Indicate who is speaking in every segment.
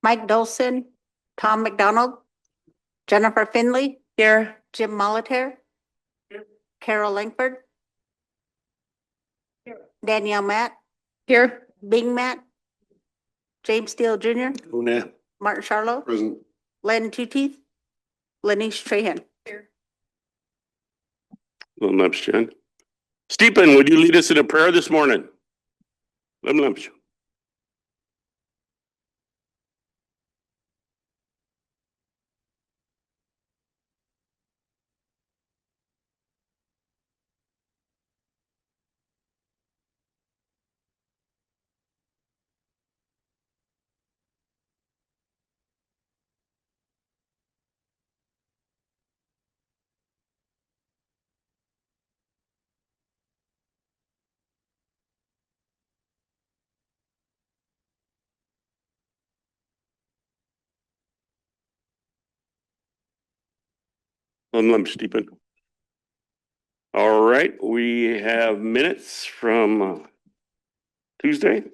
Speaker 1: Mike Dolson, Tom McDonald, Jennifer Finley. Here. Jim Molitor. Here. Carol Langford. Here. Danielle Matt. Here. Bing Matt. James Steele Jr.
Speaker 2: Una.
Speaker 1: Martin Charlo.
Speaker 2: Present.
Speaker 1: Len Two-Teeth. Lenice Trahan. Here.
Speaker 3: Lum Lumps, Jen. Stephen, would you lead us in a prayer this morning? Lum Lumps. Lum Lumps, Stephen. All right, we have minutes from Tuesday,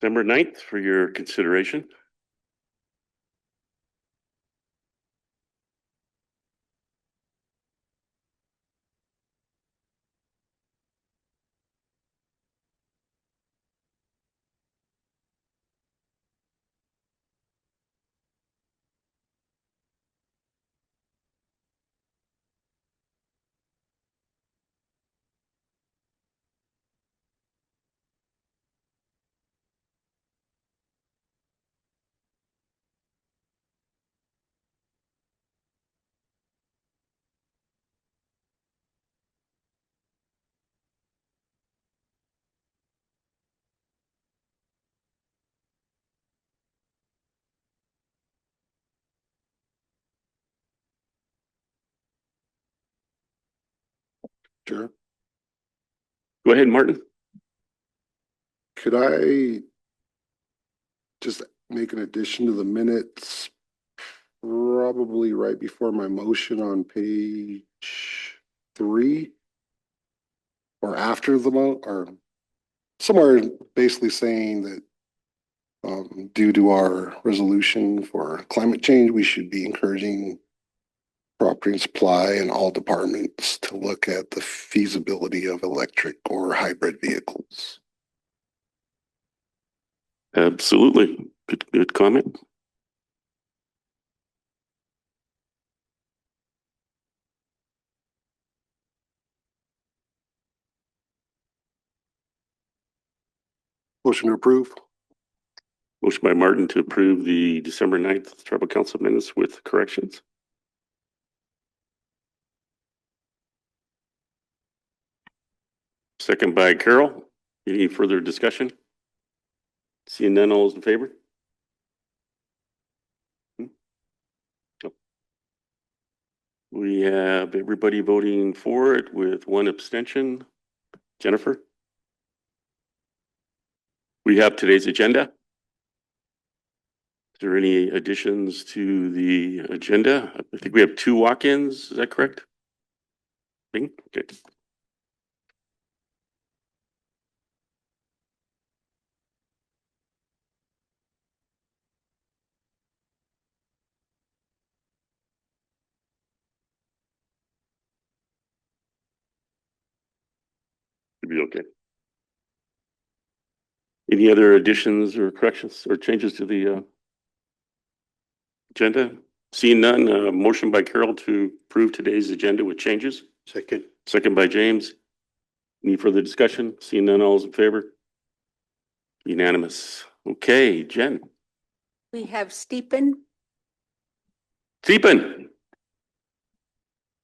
Speaker 3: December 9th for your consideration.
Speaker 2: Sure.
Speaker 3: Go ahead, Martin.
Speaker 2: Could I just make an addition to the minutes? Probably right before my motion on page 3 or after the or somewhere basically saying that due to our resolution for climate change, we should be encouraging property and supply and all departments to look at the feasibility of electric or hybrid vehicles.
Speaker 3: Absolutely. Good comment.
Speaker 2: Motion to approve.
Speaker 3: Motion by Martin to approve the December 9th tribal council minutes with corrections. Second by Carol. Any further discussion? Seeing none, all those in favor? We have everybody voting for it with one abstention. Jennifer? We have today's agenda. Is there any additions to the agenda? I think we have 2 walk-ins. Is that correct? Okay. Should be okay. Any other additions or corrections or changes to the agenda? Seeing none, motion by Carol to approve today's agenda with changes.
Speaker 2: Second.
Speaker 3: Second by James. Any further discussion? Seeing none, all is in favor? Unanimous. Okay, Jen.
Speaker 1: We have Stephen.
Speaker 3: Stephen.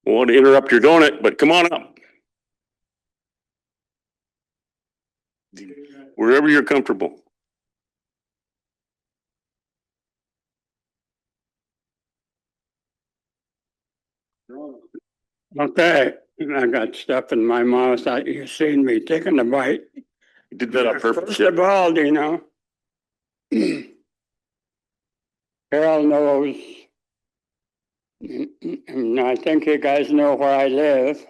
Speaker 3: I want to interrupt your donut, but come on up. Wherever you're comfortable.
Speaker 4: Okay, I got stuff in my mouth. You've seen me taking a bite.
Speaker 3: You did that on purpose.
Speaker 4: First of all, you know, Carol knows, and I think you guys know where I live.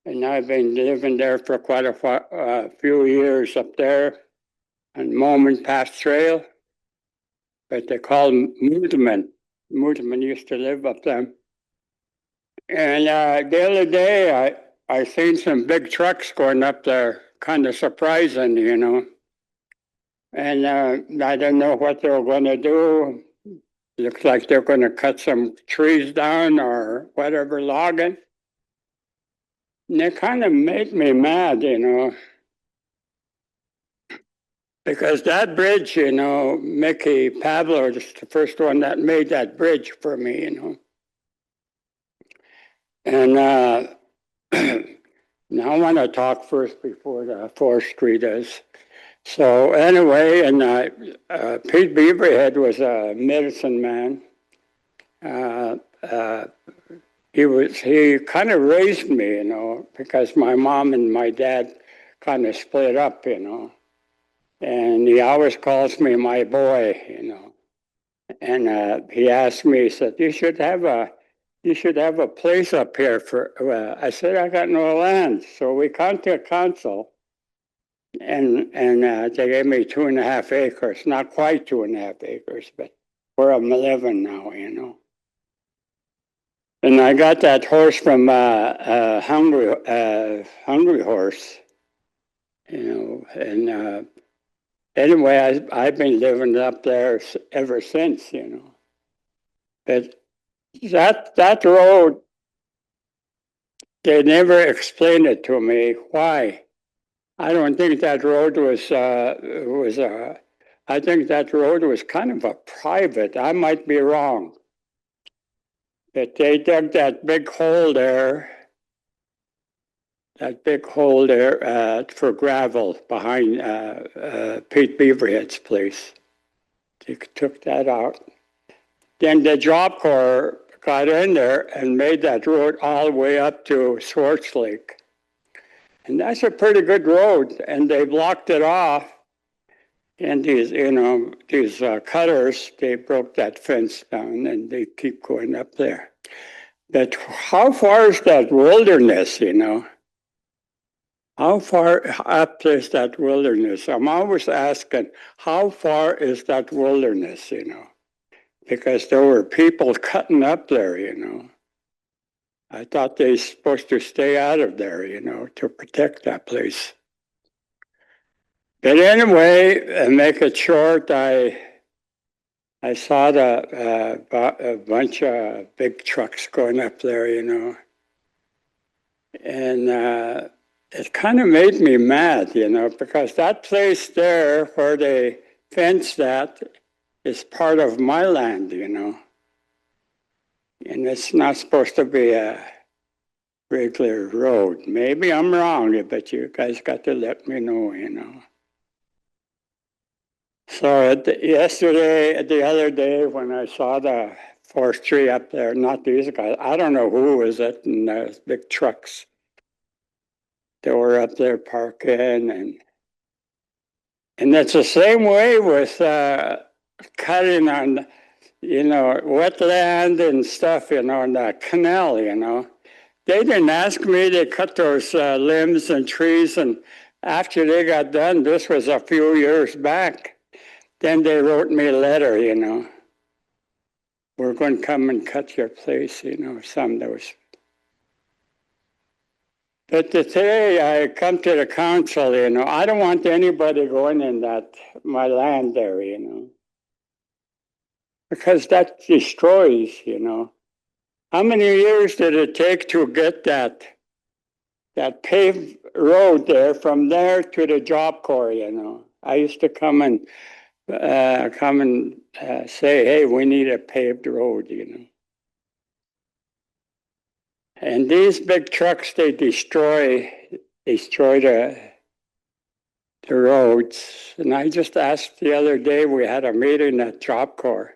Speaker 4: And I've been living there for quite a few years up there on Moment Pass Trail. But they call him Mooterman. Mooterman used to live up there. And the other day, I seen some big trucks going up there, kind of surprising, you know. And I didn't know what they were going to do. Looks like they're going to cut some trees down or whatever, logging. And it kind of made me mad, you know. Because that bridge, you know, Mickey Pablo is the first one that made that bridge for me, you know. And now I want to talk first before the forestry does. So anyway, and Pete Beaverhead was a medicine man. He kind of raised me, you know, because my mom and my dad kind of split up, you know. And he always calls me my boy, you know. And he asked me, he said, you should have a place up here for, I said, I got no land. So we contacted council and they gave me 2.5 acres, not quite 2.5 acres, but where I'm living now, you know. And I got that horse from Hungry Horse, you know, and anyway, I've been living up there ever since, you know. But that road, they never explained it to me why. I don't think that road I think that road was kind of a private. I might be wrong. But they dug that big hole there for gravel behind Pete Beaverhead's place. They took that out. Then the Job Corps got in there and made that road all the way up to Swartz Lake. And that's a pretty good road, and they blocked it off. And these cutters, they broke that fence down and they keep going up there. But how far is that wilderness, you know? How far up is that wilderness? I'm always asking, how far is that wilderness, you know? Because there were people cutting up there, you know. I thought they were supposed to stay out of there, you know, to protect that place. But anyway, make it short, I saw a bunch of big trucks going up there, you know. And it kind of made me mad, you know, because that place there where they fenced that is part of my land, you know. And it's not supposed to be a regular road. Maybe I'm wrong, but you guys got to let me know, you know. So the other day, when I saw the forestry up there, not these guys, I don't know who was it, and the big trucks. They were up there parking, and it's the same way with cutting on, you know, wetland and stuff, you know, in the canal, you know. They didn't ask me to cut those limbs and trees, and after they got done, this was a few years back, then they wrote me a letter, you know. We're going to come and cut your place, you know, some of those. But today I come to the council, you know, I don't want anybody going in my land there, you know. Because that destroys, you know. How many years did it take to get that paved road there from there to the Job Corps, you know? I used to come and say, hey, we need a paved road, you know. And these big trucks, they destroy the roads. And I just asked the other day, we had a meeting at Job Corps,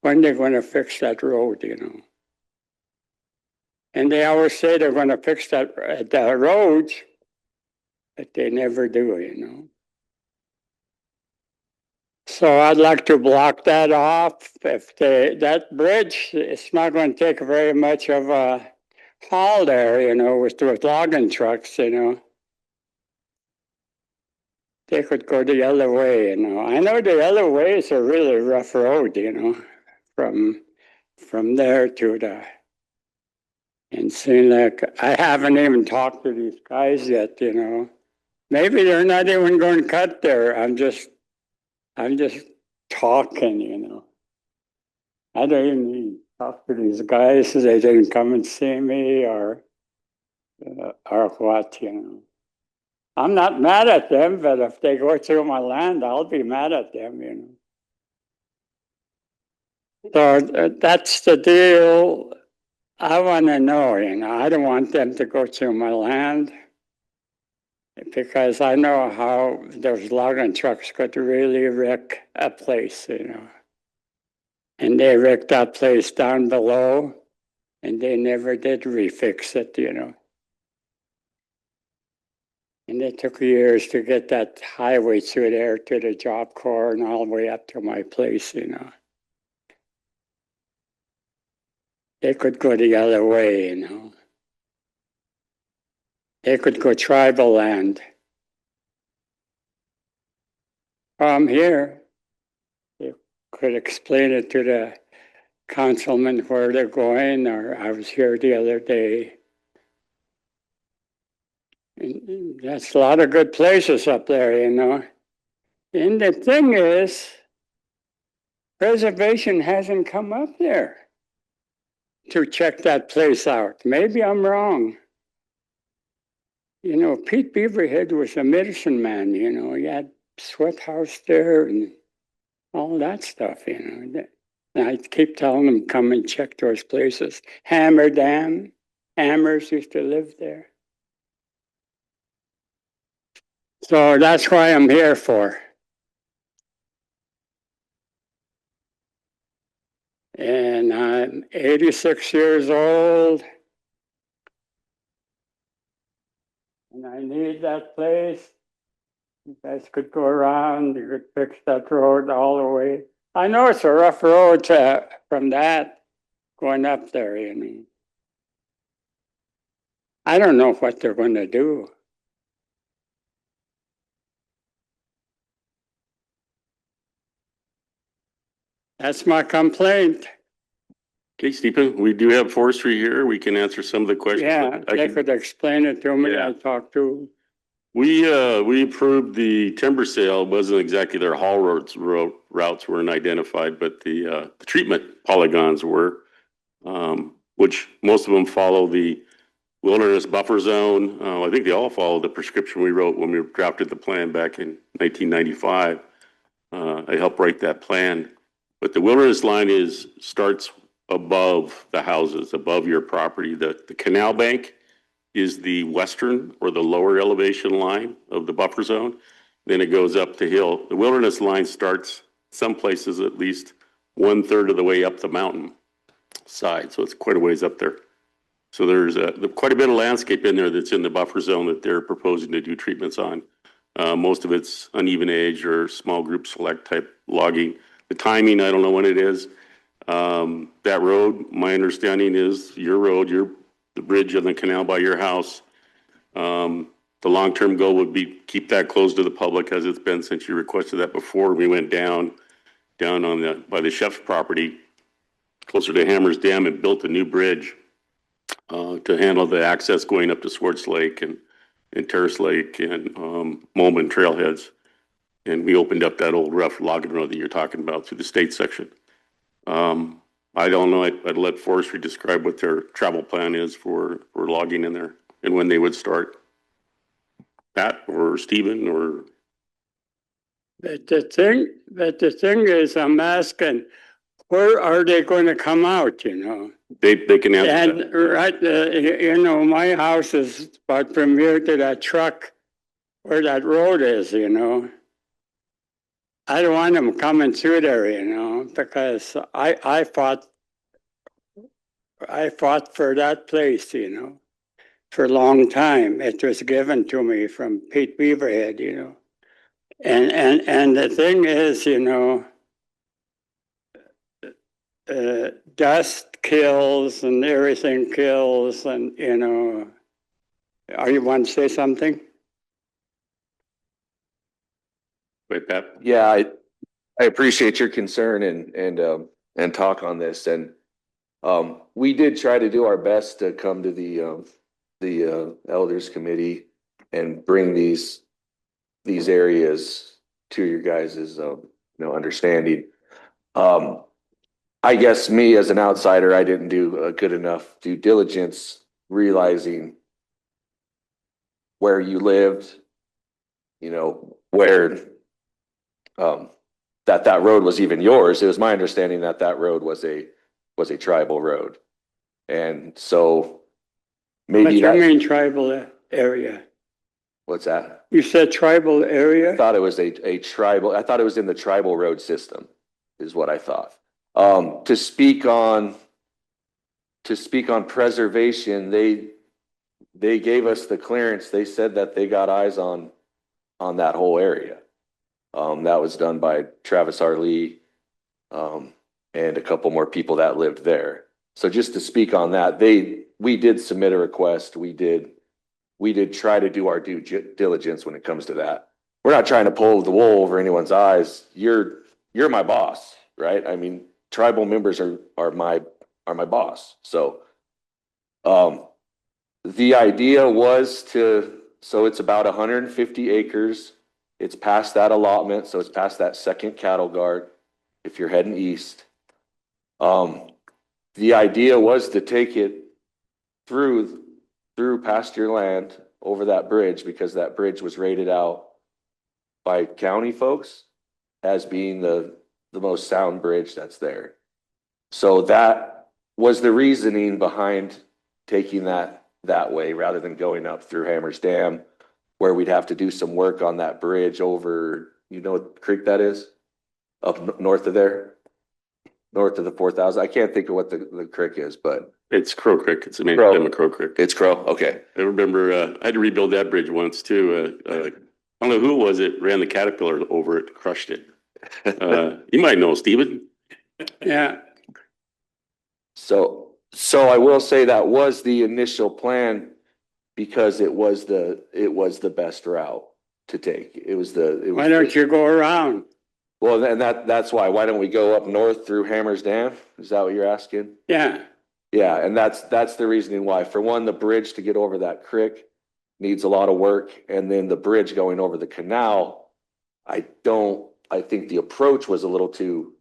Speaker 4: when they're going to fix that road, you know. And they always say they're going to fix the roads, but they never do, you know. So I'd like to block that off. If that bridge, it's not going to take very much of a haul there, you know, with logging trucks, you know. They could go the other way, you know. I know the other way is a really rough road, you know, from there to the, and seeing like, I haven't even talked to these guys yet, you know. Maybe they're not even going to cut there. I'm just talking, you know. I don't even talk to these guys. They didn't come and see me or what, you know. I'm not mad at them, but if they go through my land, I'll be mad at them, you know. So that's the deal. I want to know, you know. I don't want them to go through my land because I know how those logging trucks could really wreck a place, you know. And they wrecked that place down below, and they never did refix it, you know. And it took years to get that highway through there to the Job Corps and all the way up to my place, you know. They could go the other way, you know. They could go tribal land. From here, you could explain it to the councilman where they're going, or I was here the other day. And that's a lot of good places up there, you know. And the thing is, preservation hasn't come up there to check that place out. Maybe I'm wrong. You know, Pete Beaverhead was a medicine man, you know. He had sweat house there and all that stuff, you know. And I keep telling them, come and check those places. Hammer Dam, Hammers used to live there. So that's why I'm here for. And I'm 86 years old. And I need that place. You guys could go around, you could fix that road all the way. I know it's a rough road from that going up there, you know. I don't know what they're going to do. That's my complaint.
Speaker 3: Okay, Stephen, we do have forestry here. We can answer some of the questions.
Speaker 4: Yeah,
Speaker 3: I
Speaker 4: they
Speaker 3: can-
Speaker 4: could explain it to me.
Speaker 3: Yeah.
Speaker 4: I talked to.
Speaker 3: We approved the timber sale. It wasn't exactly their haul routes weren't identified, but the treatment polygons were, which most of them follow the wilderness buffer zone. I think they all follow the prescription we wrote when we drafted the plan back in 1995. I helped write that plan, but the wilderness line starts above the houses, above your property. The canal bank is the western or the lower elevation line of the buffer zone. Then it goes up the hill. The wilderness line starts some places at least 1/3 of the way up the mountain side. So it's quite a ways up there. So there's quite a bit of landscape in there that's in the buffer zone that they're proposing to do treatments on. Most of it's uneven age or small group select type logging. The timing, I don't know when it is. That road, my understanding is your road, the bridge on the canal by your house. The long-term goal would be keep that closed to the public as it's been since you requested that before. We went down on by the chef's property, closer to Hammers Dam, and built a new bridge to handle the access going up to Swartz Lake and Terrace Lake and Molman trailheads. And we opened up that old rough logging road that you're talking about through the state section. I don't know. I'd let forestry describe what their travel plan is for logging in there and when they would start. Pat or Stephen or.
Speaker 4: But the thing is, I'm asking, where are they going to come out, you know?
Speaker 3: They can answer that.
Speaker 4: And right, you know, my house is about from here to that truck where that road is, you know. I don't want them coming through there, you know, because I fought for that place, you know, for a long time. It was given to me from Pete Beaverhead, you know. And the thing is, you know, dust kills and everything kills and, you know, are you want to say something?
Speaker 3: Wait, Pat?
Speaker 5: Yeah, I appreciate your concern and talk on this. And we did try to do our best to come to the elders committee and bring these areas to your guys's understanding. I guess me as an outsider, I didn't do a good enough due diligence realizing where you lived, you know, where that road was even yours. It was my understanding that that road was a tribal road. And so
Speaker 4: But
Speaker 5: maybe
Speaker 4: you
Speaker 5: that,
Speaker 4: mean tribal area?
Speaker 5: what's that?
Speaker 4: You said tribal
Speaker 5: I
Speaker 4: area?
Speaker 5: thought it was a tribal, I thought it was in the tribal road system is what I thought. To speak on preservation, they gave us the clearance. They said that they got eyes on that whole area. That was done by Travis R. Lee, and a couple more people that lived there. So just to speak on that, we did submit a request. We did try to do our due diligence when it comes to that. We're not trying to pull the wool over anyone's eyes. You're my boss, right? I mean, tribal members are my boss. So, the idea was so it's about 150 acres. It's past that allotment, so it's past that second cattle guard if you're heading east. The idea was to take it through pasture land over that bridge because that bridge was rated out by county folks as being the most sound bridge that's there. So that was the reasoning behind taking that way rather than going up through Hammers Dam, where we'd have to do some work on that bridge over, you know what creek that is? Up north of there? North of the 4,000. I can't think of what the creek is, but
Speaker 3: It's Crow Creek. It's the main
Speaker 5: Crow.
Speaker 3: name of Crow Creek.
Speaker 5: it's Crow. Okay.
Speaker 3: I remember I had to rebuild that bridge once too. I don't know who it was. It ran the Caterpillar over it, crushed it. You might know, Stephen.
Speaker 4: Yeah.
Speaker 5: So I will say that was the initial plan because it was the best route to take.
Speaker 4: Why don't you go around?
Speaker 5: Well, and that's why. Why don't we go up north through Hammers Dam? Is that what you're asking?
Speaker 4: Yeah.
Speaker 5: Yeah, and that's the reasoning why. For one, the bridge to get over that creek needs a lot of work, and then the bridge going over the canal, I think the approach was a little too.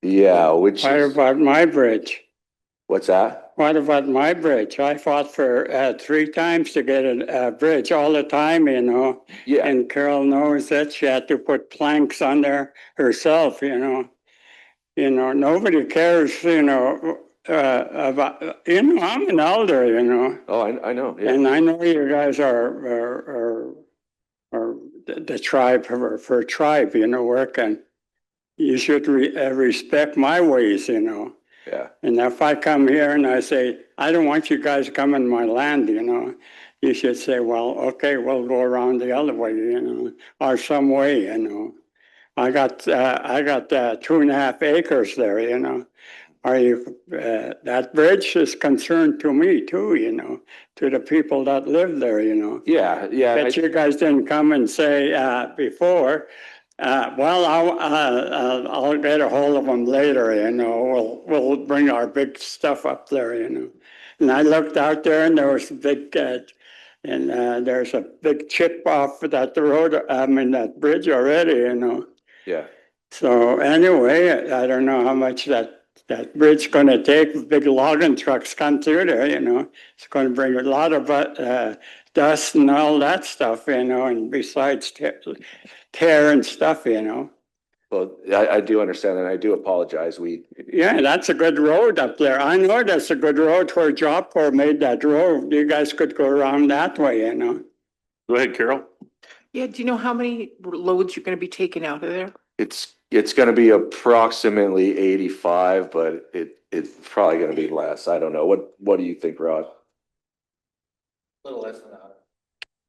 Speaker 5: Yeah, which
Speaker 4: What
Speaker 5: is,
Speaker 4: about my bridge?
Speaker 5: what's that?
Speaker 4: What about my bridge? I fought for 3 times to get a bridge all the time, you know.
Speaker 5: Yeah,
Speaker 4: And Carol knows that she had to put planks on there herself, you know. You know, nobody cares, you know, about, you know, I'm an elder, you know.
Speaker 5: oh, I know, yeah.
Speaker 4: And I know you guys are the tribe for tribe, you know, working. You should respect my ways, you know.
Speaker 5: Yeah,
Speaker 4: And if I come here and I say, I don't want you guys coming my land, you know, you should say, well, okay, we'll go around the other way, you know, or some way, you know. I got 2.5 acres there, you know. Are you, that bridge is concerned to me too, you know, to the people that live there, you know.
Speaker 5: yeah.
Speaker 4: But you guys didn't come and say before, well, I'll get a hold of them later, you know, we'll bring our big stuff up there, you know. And I looked out there and there was a big, there's a big chip off that that bridge already, you know.
Speaker 5: Yeah.
Speaker 4: So anyway, I don't know how much that bridge going to take. Big logging trucks come through there, you know. It's going to bring a lot of dust and all that stuff, you know, and besides tear and stuff, you know.
Speaker 5: Well, I do understand and I do apologize.
Speaker 4: Yeah, that's a good road up there. I know that's a good road where Job Corps made that road. You guys could go around that way, you know.
Speaker 3: Go ahead, Carol.
Speaker 6: Yeah, do you know how many loads you're gonna be taking out of there?
Speaker 5: It's going to be approximately 85, but it's probably going to be less. I don't know. What do you think, Rod?
Speaker 6: Well,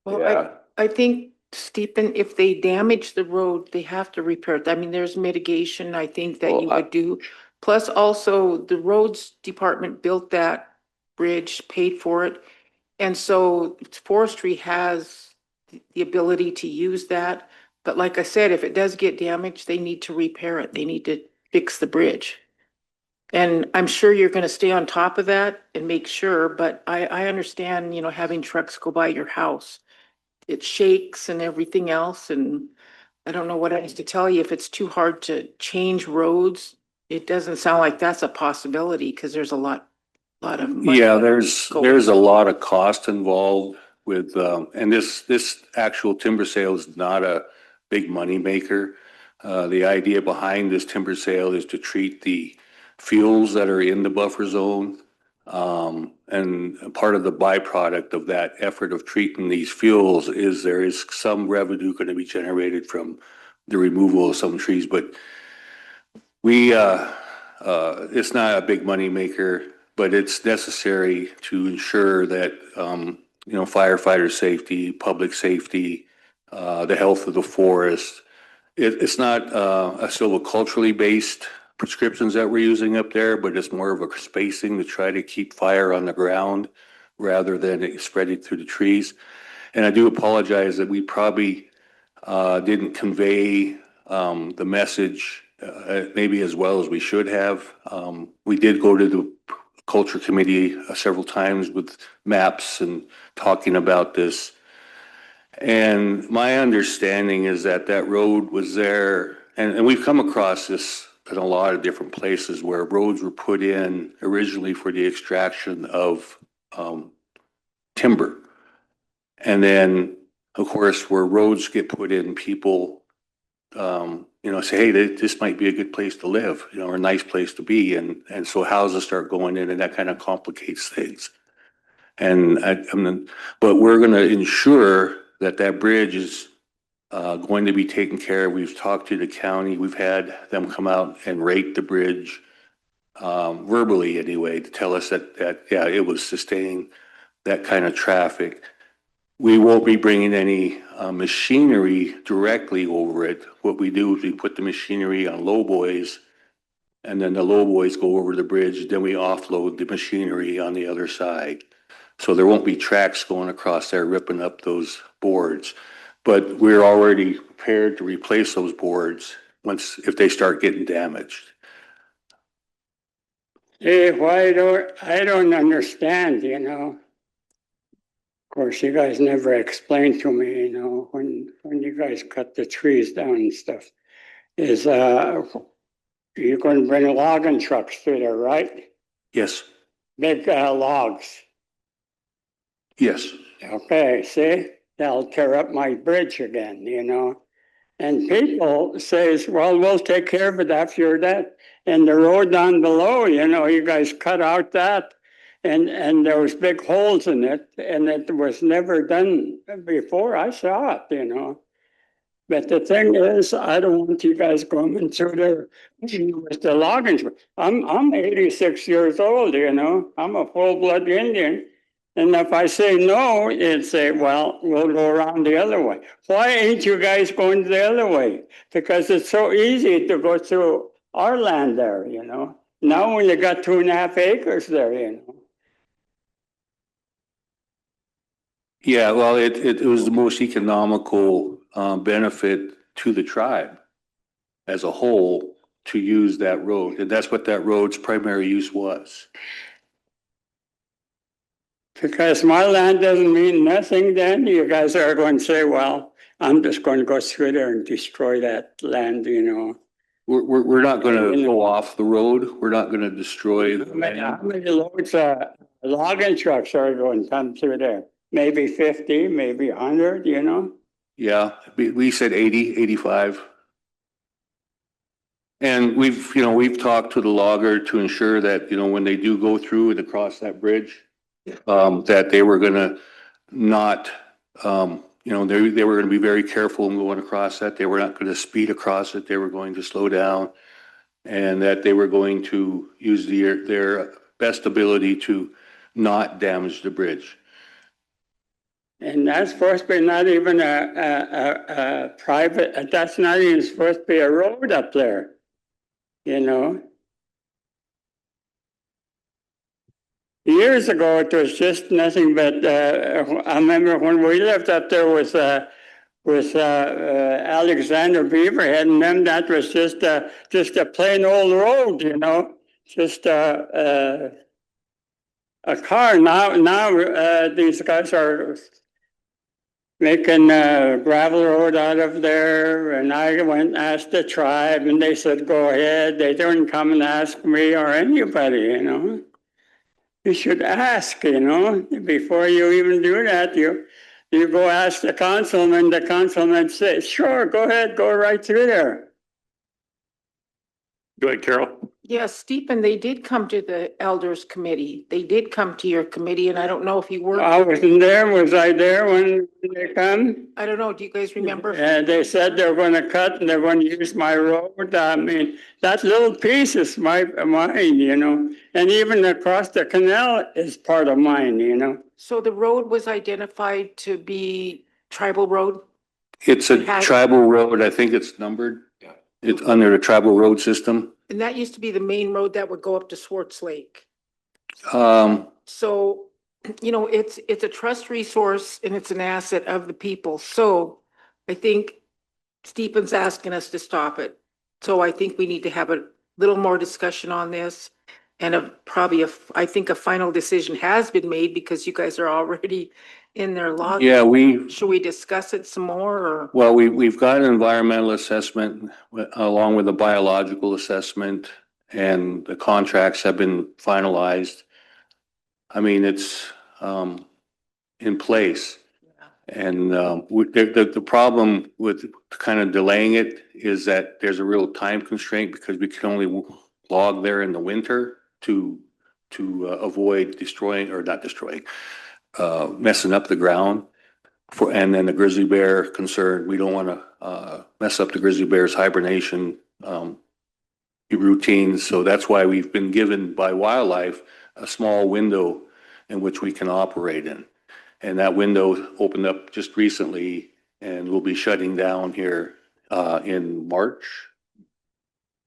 Speaker 5: Yeah.
Speaker 6: I think Stephen, if they damage the road, they have to repair it. I mean, there's mitigation, I think, that you
Speaker 5: Well,
Speaker 6: would do. Plus also the roads department built that bridge, paid for it. And so forestry has the ability to use that. But like I said, if it does get damaged, they need to repair it. They need to fix the bridge. And I'm sure you're gonna stay on top of that and make sure, but I understand, having trucks go by your house. It shakes and everything else, and I don't know what else to tell you. If it's too hard to change roads, it doesn't sound like that's a possibility, because there's a lot of money.
Speaker 7: Yeah, there's
Speaker 6: Go.
Speaker 7: a lot of cost involved with, and this actual timber sale is not a big money maker. The idea behind this timber sale is to treat the fuels that are in the buffer zone. And part of the byproduct of that effort of treating these fuels is there is some revenue going to be generated from the removal of some trees, but it's not a big money maker, but it's necessary to ensure that, firefighter safety, public safety, the health of the forest. It's not a silviculturally based prescriptions that we're using up there, but it's more of a spacing to try to keep fire on the ground rather than it spreading through the trees. And I do apologize that we probably didn't convey the message maybe as well as we should have. We did go to the culture committee several times with maps and talking about this. And my understanding is that that road was there, and we've come across this in a lot of different places where roads were put in originally for the extraction of timber. And then, of course, where roads get put in, people, say, hey, this might be a good place to live, or a nice place to be. And so houses start going in, and that kind of complicates things. But we're going to ensure that that bridge is going to be taken care of. We've talked to the county. We've had them come out and rate the bridge verbally anyway, to tell us that yeah, it was sustaining that kind of traffic. We won't be bringing any machinery directly over it. What we do is we put the machinery on lowboys, and then the lowboys go over the bridge. Then we offload the machinery on the other side. So there won't be tracks going across there ripping up those boards. But we're already prepared to replace those boards if they start getting damaged.
Speaker 4: Hey, I don't understand, Of course, you guys never explained to me, when you guys cut the trees down and stuff, is, you're going to bring logging trucks through there, right?
Speaker 7: Yes,
Speaker 4: Big, logs.
Speaker 7: yes.
Speaker 4: Okay, see, that'll tear up my bridge again, And people says, well, we'll take care of it after you're dead. And the road down below, you guys cut out that, and there was big holes in it, and it was never done before. I saw it, But the thing is, I don't want you guys going through there with the logging. I'm 86 years old, I'm a full-blood Indian. And if I say no, it'd say, well, we'll go around the other way. Why ain't you guys going the other way? Because it's so easy to go through our land there, Now when you got 2.5 acres there,
Speaker 7: Yeah, well, it was the most economical benefit to the tribe as a whole to use that road. And that's what that road's primary use was.
Speaker 4: Because my land doesn't mean nothing, then you guys are going to say, well, I'm just going to go through there and destroy that land,
Speaker 7: We're not going to go off the road. We're not going to destroy the
Speaker 4: How
Speaker 7: land.
Speaker 4: many loads logging trucks are going to come through there? Maybe 50, maybe 100,
Speaker 7: Yeah, we said 80, 85. And we've talked to the logger to ensure that, when they do go through and across that bridge, that they were gonna not, they were gonna be very careful in going across that. They were not gonna speed across it. They were going to slow down, and that they were going to use their best ability to not damage the bridge.
Speaker 4: And that's supposed to be not even a private, that's not even supposed to be a road up there, you know? Years ago, it was just nothing but, I remember when we lived up there with Alexander Beaverhead and them, that was just a plain old road, you know? Just a car. Now these guys are making a gravel road out of there, and I went and asked the tribe, and they said, go ahead. They didn't come and ask me or anybody, you know. You should ask, you know, before you even do that. You go ask the councilman says, sure, go ahead, go right through there.
Speaker 3: Go ahead, Carol.
Speaker 6: Yes, Stephen, they did come to the elders committee. They did come to your committee, and I don't know if you were.
Speaker 4: I wasn't there. Was I there when they come?
Speaker 6: I don't know. Do you guys remember?
Speaker 4: And they said they're going to cut and they're going to use my road. I mean, that little piece is mine, you know, and even across the canal is part of mine, you know.
Speaker 6: So the road was identified to be tribal road?
Speaker 7: It's a tribal road. I think it's numbered. Yeah. It's under the tribal road system.
Speaker 6: And that used to be the main road that would go up to Swartz Lake. So, you know, it's a trust resource and it's an asset of the people. So I think Stephen's asking us to stop it. So I think we need to have a little more discussion on this. And I think a final decision has been made because you guys are already in their log.
Speaker 7: Yeah,
Speaker 6: Should we discuss it some more or?
Speaker 7: well, we've got an environmental assessment along with a biological assessment, and the contracts have been finalized. I mean, it's in place. And the problem with kind of delaying it is that there's a real time constraint because we can only log there in the winter to avoid messing up the ground. And then the grizzly bear concern, we don't want to mess up the grizzly bear's hibernation routines. So that's why we've been given by wildlife a small window in which we can operate in. And that window opened up just recently and will be shutting down here in March.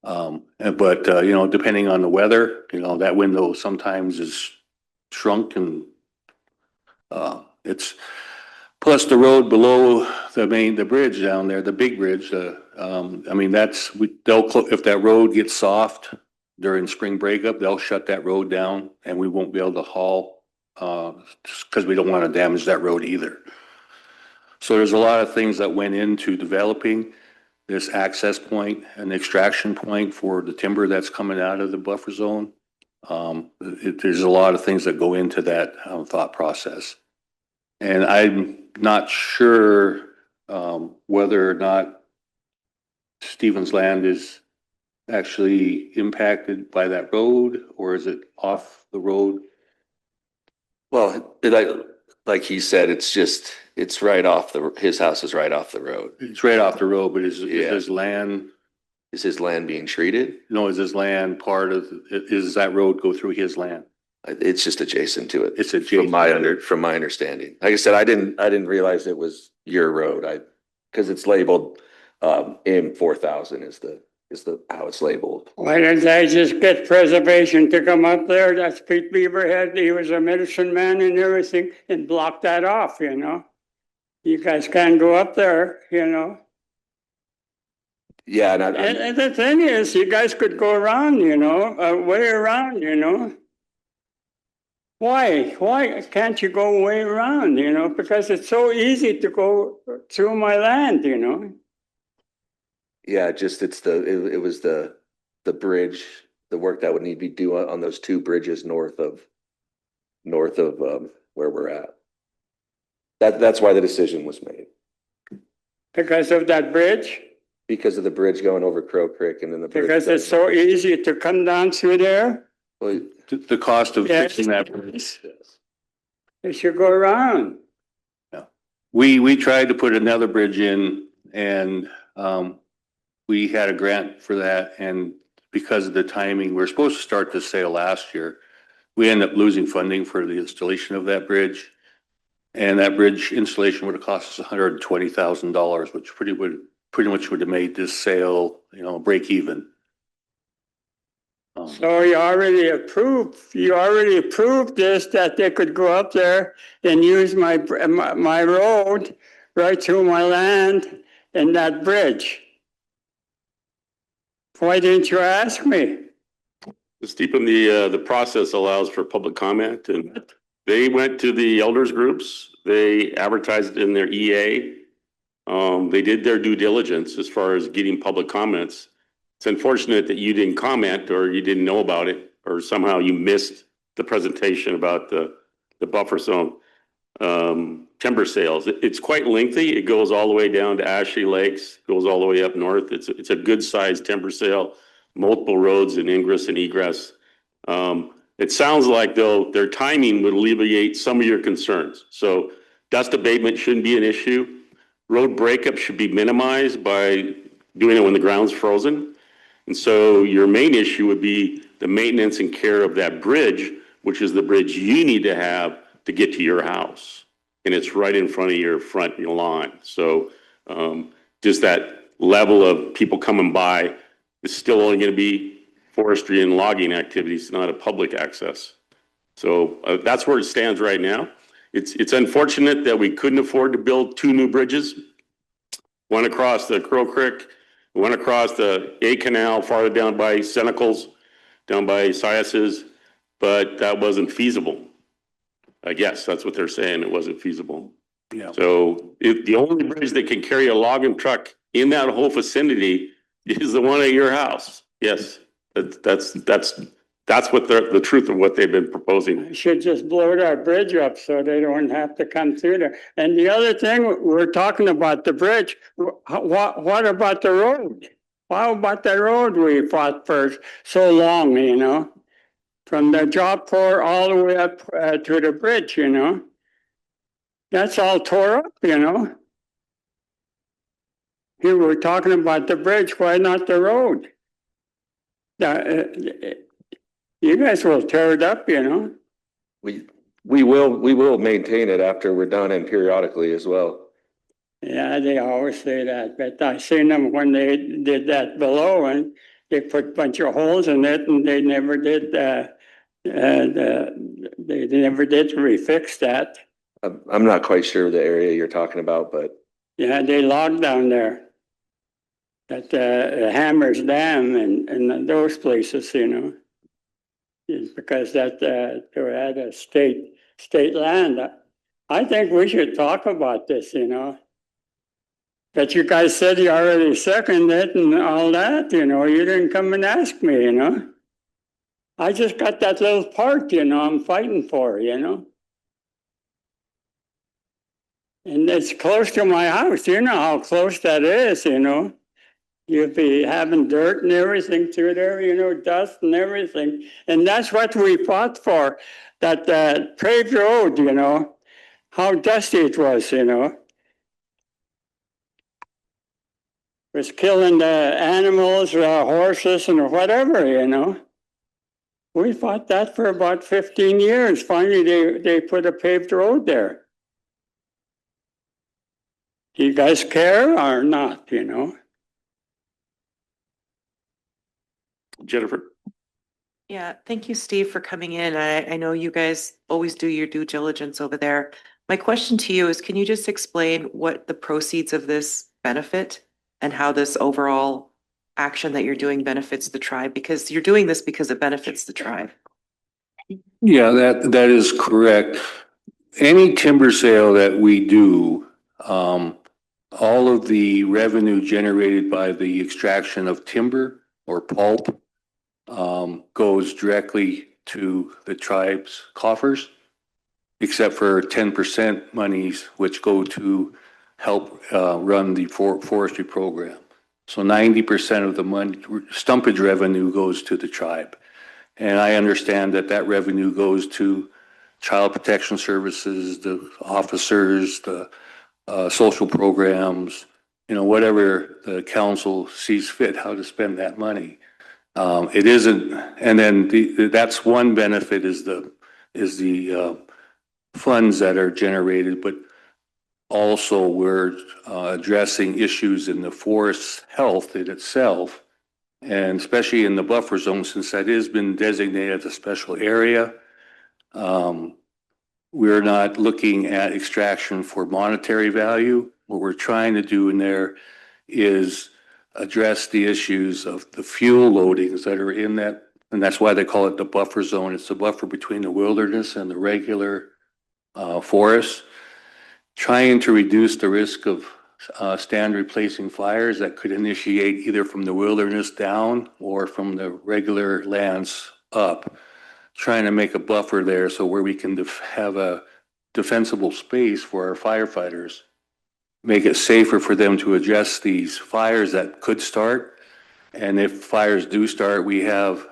Speaker 7: But you know, depending on the weather, you know, that window sometimes is shrunk, and it's plus the road below the bridge down there, the big bridge. I mean, if that road gets soft during spring breakup, they'll shut that road down and we won't be able to haul because we don't want to damage that road either. So there's a lot of things that went into developing this access point and extraction point for the timber that's coming out of the buffer zone. There's a lot of things that go into that thought process. And I'm not sure whether or not Stevens Land is actually impacted by that road, or is it off the road?
Speaker 5: Well, like he said, it's right off his house is right off the road.
Speaker 7: It's right off the road, but is
Speaker 5: Yeah.
Speaker 7: his land?
Speaker 5: Is his land being treated?
Speaker 7: No, is his land does that road go through his land?
Speaker 5: It's just adjacent to it.
Speaker 7: It's adjacent.
Speaker 5: From my understanding. Like I said, I didn't realize it was your road. Because it's labeled M4000 is the how it's labeled.
Speaker 4: Why didn't they just get preservation to come up there? That's Pete Beaverhead. He was a medicine man and everything, and block that off, you know. You guys can't go up there, you know.
Speaker 5: Yeah,
Speaker 4: And the thing is, you guys could go around, you know, way around, you know. Why can't you go way around, you know? Because it's so easy to go through my land, you know.
Speaker 5: yeah, just it was the bridge, the work that would need to be done on those two bridges north of where we're at. That's why the decision was made.
Speaker 4: Because of that bridge?
Speaker 5: Because of the bridge going over Crow Creek and then the bridge.
Speaker 4: Because it's so easy to come down through there?
Speaker 5: Well,
Speaker 7: The cost of
Speaker 4: Yes.
Speaker 7: fixing that bridge.
Speaker 4: You should go around.
Speaker 7: We tried to put another bridge in, and we had a grant for that, and because of the timing, we we're supposed to start the sale last year. We ended up losing funding for the installation of that bridge. And that bridge installation would have cost us $120,000, which pretty much would have made this sale, break even.
Speaker 4: So you already approved this, that they could go up there and use my road right through my land and that bridge. Why didn't you ask me?
Speaker 3: Stephen, the process allows for public comment, and they went to the elders groups. They advertised in their EA. They did their due diligence as far as getting public comments. It's unfortunate that you didn't comment, or you didn't know about it, or somehow you missed the presentation about the buffer zone timber sales. It's quite lengthy. It goes all the way down to Ashley Lakes, goes all the way up north. It's a good sized timber sale, multiple roads and ingress and egress. It sounds like though their timing would alleviate some of your concerns. So dust abatement shouldn't be an issue. Road breakup should be minimized by doing it when the ground's frozen. And so your main issue would be the maintenance and care of that bridge, which is the bridge you need to have to get to your house. And it's right in front of your front lawn. So just that level of people coming by is still only going to be forestry and logging activities, not a public access. So that's where it stands right now. It's unfortunate that we couldn't afford to build 2 new bridges, one across the Crow Creek, one across the A Canal, farther down by Senecals, down by Sias's, but that wasn't feasible. I guess that's what they're saying. It wasn't feasible.
Speaker 7: Yeah.
Speaker 3: So the only bridge that can carry a logging truck in that whole vicinity is the one at your house. Yes, that's what the truth of what they've been proposing.
Speaker 4: I should just blow that bridge up so they don't have to come through there. And the other thing, we're talking about the bridge. What about the road? How about the road we fought for so long, from the Job Corps all the way up to the bridge, That's all tore up, Here we're talking about the bridge, why not the road? You guys will tear it up,
Speaker 5: We will maintain it after we're done and periodically as well.
Speaker 4: Yeah, they always say that, but I seen them when they did that below and they put a bunch of holes in it and they never did, they never did refix that.
Speaker 5: I'm not quite sure the area you're talking about, but
Speaker 4: Yeah, they logged down there. At Hammers Dam and those places, It's because that they had a state land. I think we should talk about this, But you guys said you already seconded it and all that, You didn't come and ask me, I just got that little part, I'm fighting for, And it's close to my house. You know how close that is, You'll be having dirt and everything through there, dust and everything. And that's what we fought for, that paved road, how dusty it was, It was killing the animals, horses and whatever, We fought that for about 15 years. Finally, they put a paved road there. Do you guys care or not,
Speaker 3: Jennifer?
Speaker 8: Yeah, thank you, Steve, for coming in. I know you guys always do your due diligence over there. My question to you is, can you just explain what the proceeds of this benefit and how this overall action that you're doing benefits the tribe? Because you're doing this because it benefits the tribe.
Speaker 7: Yeah, that is correct. Any timber sale that we do, all of the revenue generated by the extraction of timber or pulp goes directly to the tribe's coffers, except for 10% monies which go to help run the forestry program. So 90% of the money, stumpage revenue, goes to the tribe. And I understand that revenue goes to child protection services, the officers, the social programs, whatever the council sees fit, how to spend that money. It isn't, and then that's one benefit is the funds that are generated, but also we're addressing issues in the forest health in itself, and especially in the buffer zone, since that has been designated as a special area. We're not looking at extraction for monetary value. What we're trying to do in there is address the issues of the fuel loadings that are in that, and that's why they call it the buffer zone. It's the buffer between the wilderness and the regular forest, trying to reduce the risk of stand replacing fires that could initiate either from the wilderness down or from the regular lands up, trying to make a buffer there so where we can have a defensible space for our firefighters, make it safer for them to address these fires that could start. And if fires do start, we have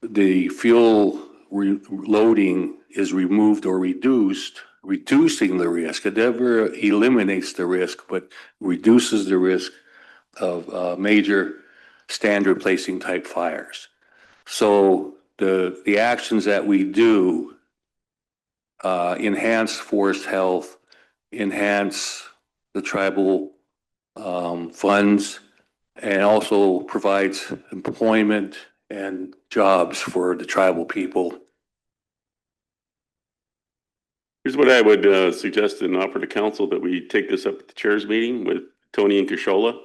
Speaker 7: the fuel loading is removed or reduced, reducing the risk. It never eliminates the risk, but reduces the risk of major stand replacing type fires. So the actions that we do enhance forest health, enhance the tribal funds, and also provides employment and jobs for the tribal people.
Speaker 3: Here's what I would suggest and offer to council, that we take this up at the chairs meeting with Tony and Kashola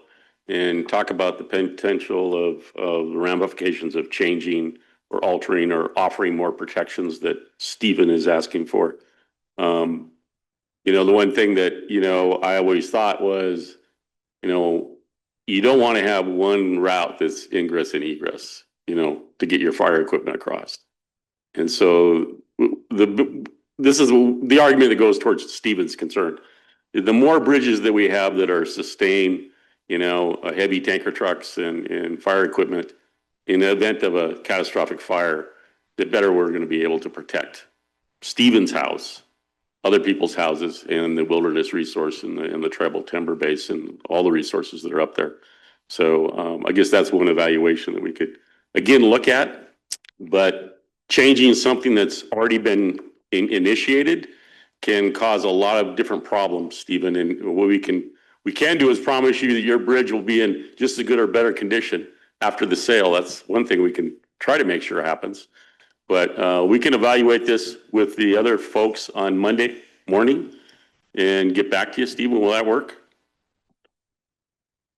Speaker 3: and talk about the potential of the ramifications of changing or altering or offering more protections that Stephen is asking for. You know, the one thing that, you know, I always thought was, you know, you don't want to have one route that's ingress and egress, you know, to get your fire equipment across. And so this is the argument that goes towards Stephen's concern. The more bridges that we have that are sustained, you know, heavy tanker trucks and fire equipment, in the event of a catastrophic fire, the better we're going to be able to protect Stephen's house, other people's houses, and the wilderness resource and the tribal timber base and all the resources that are up there. So I guess that's one evaluation that we could, again, look at. But changing something that's already been initiated can cause a lot of different problems, Stephen. And what we can do is promise you that your bridge will be in just as good or better condition after the sale. That's one thing we can try to make sure happens. But we can evaluate this with the other folks on Monday morning and get back to you, Stephen. Will that work?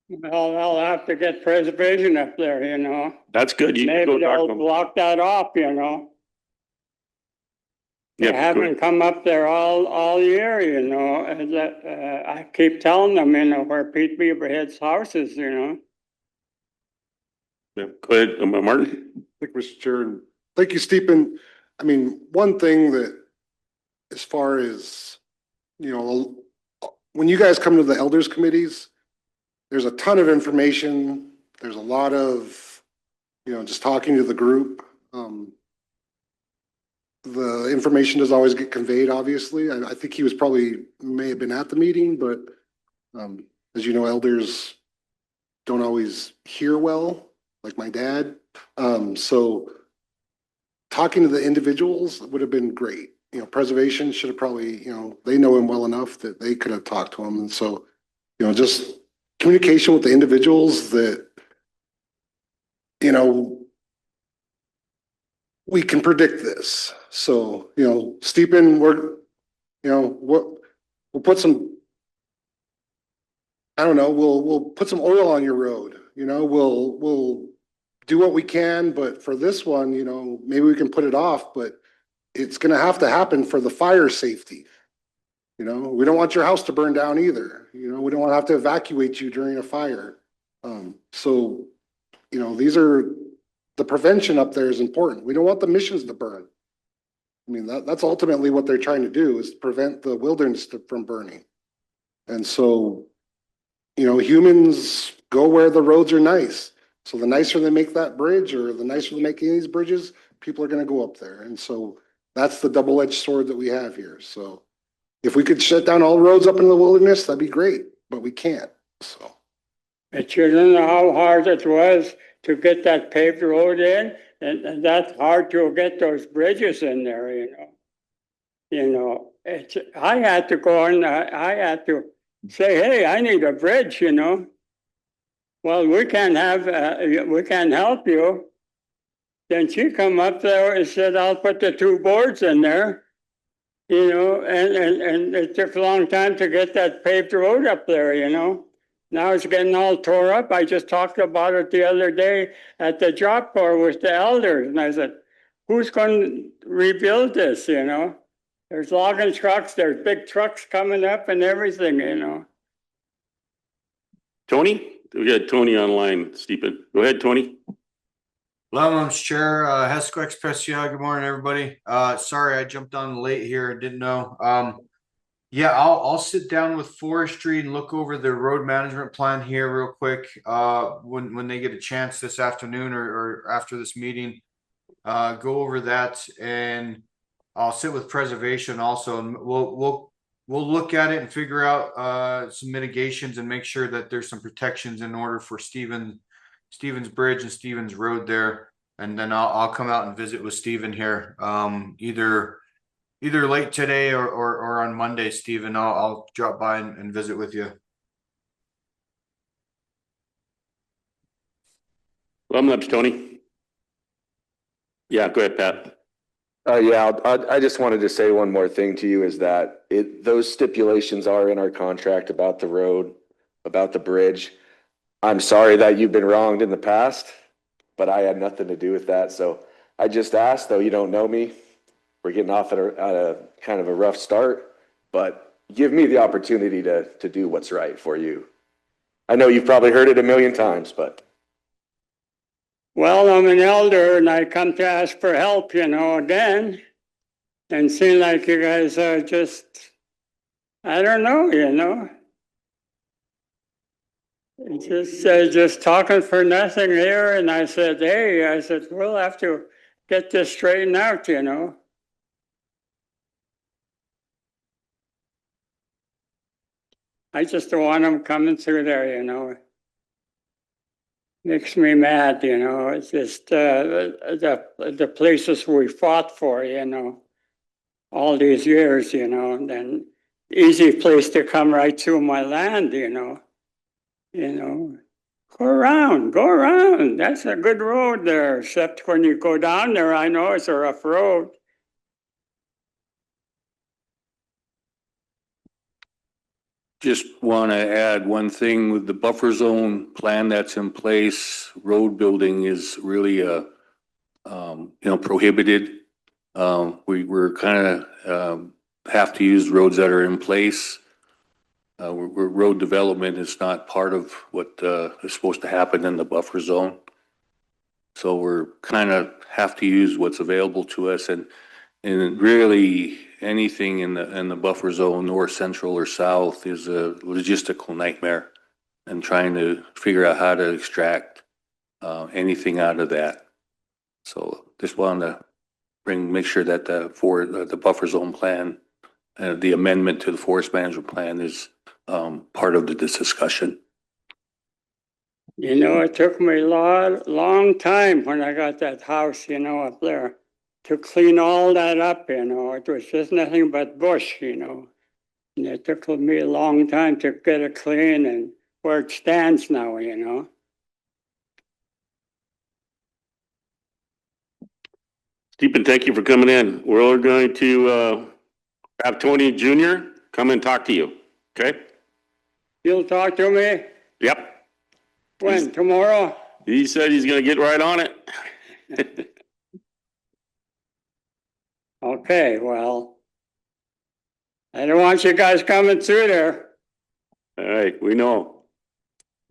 Speaker 4: Well, I'll have to get preservation up there, you know.
Speaker 3: That's good. You can
Speaker 4: Maybe
Speaker 3: go talk
Speaker 4: they'll
Speaker 3: to them.
Speaker 4: block that off, you know. They
Speaker 3: Yeah,
Speaker 4: haven't
Speaker 3: good.
Speaker 4: come up there all year, you know. And I keep telling them, you know, where Pete Beaverhead's house is, you know.
Speaker 3: Yeah, go ahead, Martin.
Speaker 2: Thank you, Mr. Chair. And thank you, Stephen. I mean, one thing that, as far as, you know, when you guys come to the elders committees, there's a ton of information. There's a lot of, you know, just talking to the group. The information doesn't always get conveyed, obviously. I think he was may have been at the meeting, but as you know, elders don't always hear well, like my dad. So talking to the individuals would have been great. You know, preservation should have probably, you know, they know him well enough that they could have talked to him. And so, you know, just communication with the individuals that, you know, we can predict this. So, you know, Stephen, we'll put some, I don't know, we'll put some oil on your road, you know, we'll do what we can, but for this one, you know, maybe we can put it off, but it's going to have to happen for the fire safety. You know, we don't want your house to burn down either. You know, we don't want to have to evacuate you during a fire. So, you know, the prevention up there is important. We don't want the missions to burn. I mean, that's ultimately what they're trying to do, is prevent the wilderness from burning. And so, you know, humans go where the roads are nice. So the nicer they make that bridge, or the nicer they make any of these bridges, people are going to go up there. And so that's the double-edged sword that we have here. So if we could shut down all roads up in the wilderness, that'd be great, but we can't. So.
Speaker 4: But you don't know how hard it was to get that paved road in, and that's hard to get those bridges in there, you know. You know, I had to go and I had to say, hey, I need a bridge, you know. Well, we can't help you. Then she come up there and said, I'll put the two boards in there. You know, and it took a long time to get that paved road up there, you know. Now it's getting all tore up. I just talked about it the other day at the job corps with the elders. And I said, who's going to rebuild this, you know? There's logging trucks, there's big trucks coming up and everything, you know.
Speaker 3: Tony? We got Tony online, Stephen. Go ahead, Tony.
Speaker 9: Hello, Mr. Chair, Hesco Expresia. Good morning, everybody. Sorry, I jumped on late here. Didn't know. Yeah, I'll sit down with forestry and look over the road management plan here real quick. When they get a chance this afternoon or after this meeting, go over that, and I'll sit with preservation also, and we'll look at it and figure out some mitigations and make sure that there's some protections in order for Stevens Bridge and Stevens Road there. And then I'll come out and visit with Stephen here, either late today or on Monday, Stephen. I'll drop by and visit with you.
Speaker 3: Well, much, Tony. Yeah, go ahead, Pat.
Speaker 5: Yeah, I just wanted to say one more thing to you is that those stipulations are in our contract about the road, about the bridge. I'm sorry that you've been wronged in the past, but I had nothing to do with that. So I just asked, though you don't know me, we're getting off at a kind of a rough start, but give me the opportunity to do what's right for you. I know you've probably heard it a million times, but.
Speaker 4: Well, I'm an elder and I come to ask for help, you know, again. And seem like you guys are just, I don't know, you know. Just talking for nothing here. And I said, hey, we'll have to get this straightened out, you know. I just don't want them coming through there, you know. Makes me mad, you know. It's just the places we fought for, you know, all these years, you know, and then easy place to come right through my land, you know. You know, go around. That's a good road there, except when you go down there, I know it's a rough road.
Speaker 7: Just want to add one thing with the buffer zone plan that's in place. Road building is really prohibited. We're kind of have to use roads that are in place. Road development is not part of what is supposed to happen in the buffer zone. So we're kind of have to use what's available to us, and really anything in the buffer zone, north, central, or south, is a logistical nightmare, and trying to figure out how to extract anything out of that. So just wanted to make sure that the buffer zone plan, the amendment to the forest management plan is part of this discussion.
Speaker 4: You know, it took me a long time when I got that house, you know, up there to clean all that up, you know. It was just nothing but bush, you know. And it took me a long time to get it clean and where it stands now, you know.
Speaker 3: Stephen, thank you for coming in. We're going to have Tony Jr. come and talk to you, okay?
Speaker 4: You'll talk to me?
Speaker 3: Yep.
Speaker 4: When? Tomorrow?
Speaker 3: He said he's going to get right on it.
Speaker 4: Okay, well, I don't want you guys coming through there.
Speaker 3: All right, we know.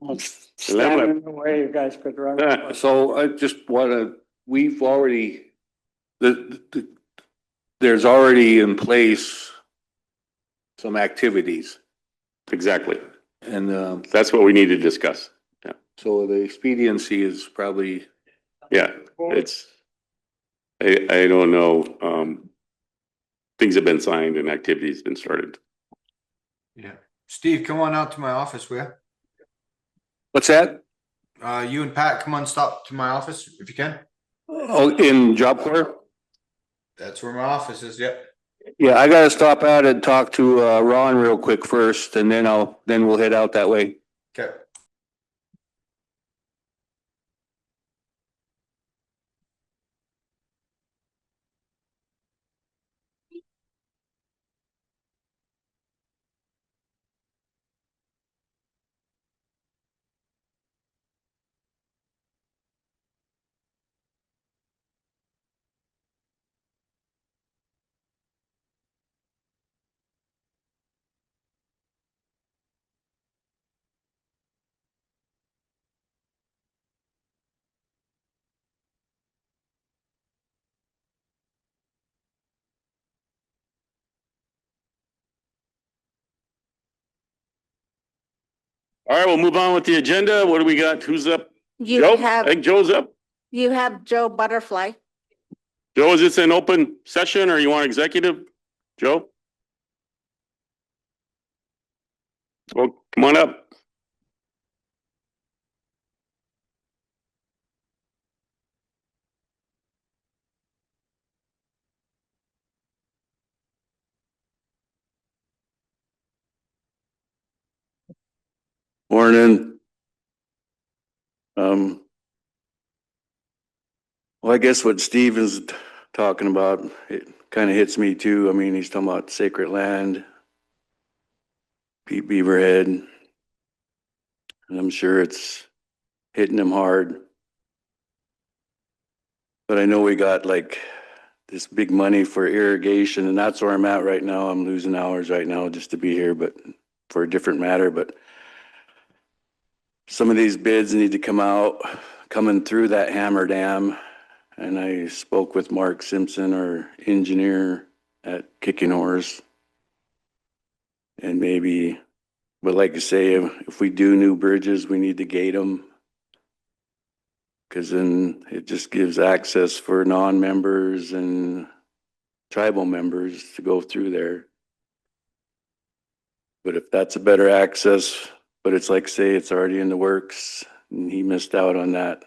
Speaker 4: I'll stand in the way you guys could run.
Speaker 7: So I just want to, we've already, there's already in place some activities.
Speaker 3: Exactly.
Speaker 7: And
Speaker 3: that's what we need to discuss. Yeah.
Speaker 7: so the expediency is probably.
Speaker 3: Yeah, it's, I don't know. Things have been signed and activities been started.
Speaker 9: Yeah, Steve, come on out to my office, will you?
Speaker 7: What's that?
Speaker 9: You and Pat, come on, stop to my office if you can.
Speaker 7: Oh, in Job Corps?
Speaker 9: That's where my office is. Yep.
Speaker 7: Yeah, I gotta stop out and talk to Ron real quick first, and then we'll head out that way.
Speaker 9: Okay.
Speaker 3: All right, we'll move on with the agenda. What do we got? Who's up?
Speaker 1: You
Speaker 3: Joe? I
Speaker 1: have,
Speaker 3: think Joe's up.
Speaker 1: you have Joe Butterfly.
Speaker 3: Joe, is this an open session or you want executive? Joe? Well, come on up.
Speaker 7: Morning. Well, I guess what Steve is talking about, it kind of hits me too. I mean, he's talking about sacred land, Pete Beaverhead, and I'm sure it's hitting him hard. But I know we got like this big money for irrigation, and that's where I'm at right now. I'm losing hours right now just to be here, but for a different matter. But some of these bids need to come out, coming through that Hammer Dam. And I spoke with Mark Simpson, our engineer at Kicking Horse. And maybe, but like I say, if we do new bridges, we need to gate them. Because then it just gives access for non-members and tribal members to go through there. But if that's a better access, but it's like, say, it's already in the works, and he missed out on that.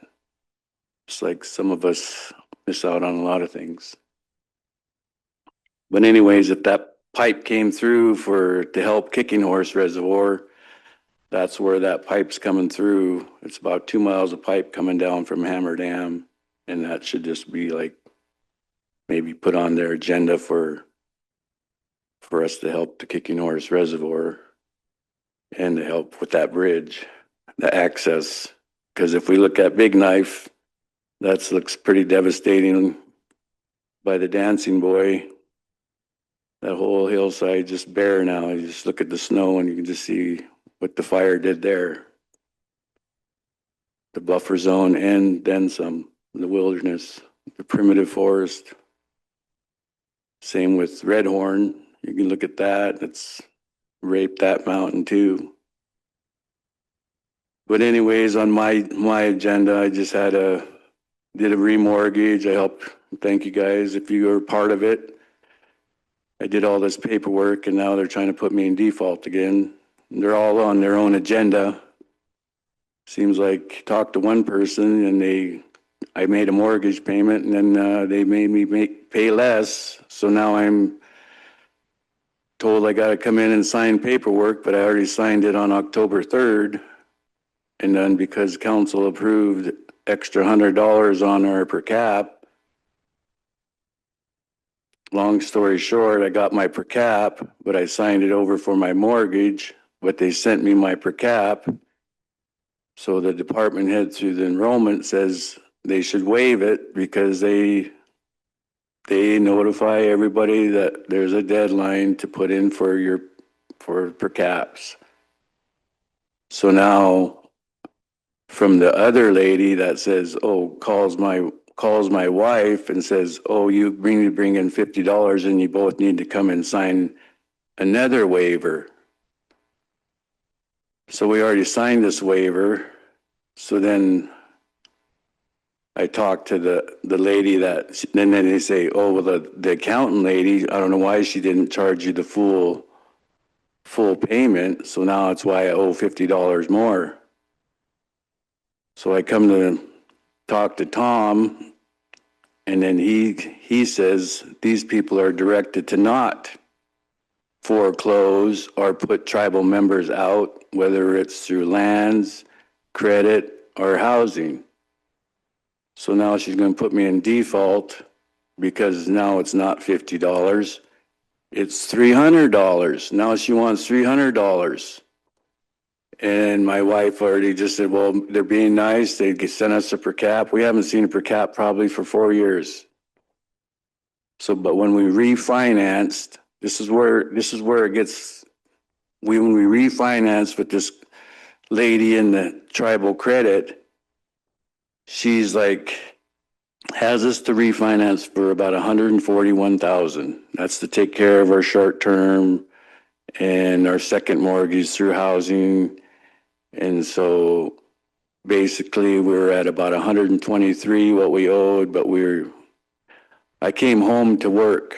Speaker 7: Just like some of us miss out on a lot of things. But anyways, if that pipe came through to help Kicking Horse Reservoir, that's where that pipe's coming through. It's about 2 miles of pipe coming down from Hammer Dam. And that should just be like, maybe put on their agenda for us to help the Kicking Horse Reservoir and to help with that bridge, the access. Because if we look at Big Knife, that looks pretty devastating by the Dancing Boy. That whole hillside just bare now. You just look at the snow and you can just see what the fire did there. The buffer zone and then some, the wilderness, the primitive forest. Same with Redhorn. You can look at that. It's raped that mountain too. But anyways, on my agenda, I just did a remortgage. I helped. Thank you guys if you were part of it. I did all this paperwork and now they're trying to put me in default again. They're all on their own agenda. Seems like talk to one person and I made a mortgage payment and then they made me pay less. So now I'm told I got to come in and sign paperwork, but I already signed it on October 3rd. And then because council approved extra $100 on our per cap, long story short, I got my per cap, but I signed it over for my mortgage, but they sent me my per cap. So the department head through the enrollment says they should waive it because they notify everybody that there's a deadline to put in for per caps. So now from the other lady that says, oh, calls my wife and says, oh, you bring in $50 and you both need to come and sign another waiver. So we already signed this waiver. So then I talked to the lady then they say, oh, well, the accountant lady, I don't know why she didn't charge you the full payment. So now it's why I owe $50 more. So I come to talk to Tom
Speaker 10: And then he says these people are directed to not foreclose or put tribal members out, whether it's through lands, credit, or housing. So now she's going to put me in default because now it's not $50. It's $300. Now she wants $300. And my wife already just said, well, they're being nice. They sent us a per cap. We haven't seen a per cap probably for 4 years. So, but when we refinanced, this is where it gets, when we refinanced with this lady in the tribal credit, she's like, has us to refinance for about 141,000. That's to take care of our short term and our second mortgage through housing. And so basically we're at about 123 what we owed, but I came home to work.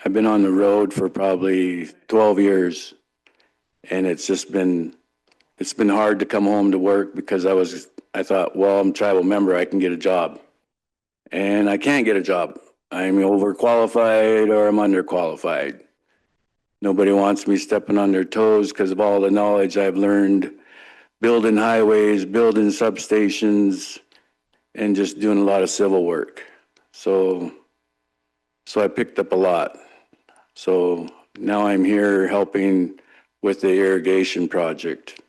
Speaker 10: I've been on the road for probably 12 years, and it's been hard to come home to work because I thought, well, I'm a tribal member, I can get a job. And I can't get a job. I'm overqualified or I'm underqualified. Nobody wants me stepping on their toes because of all the knowledge I've learned building highways, building substations, and just doing a lot of civil work. So I picked up a lot. So now I'm here helping with the irrigation project,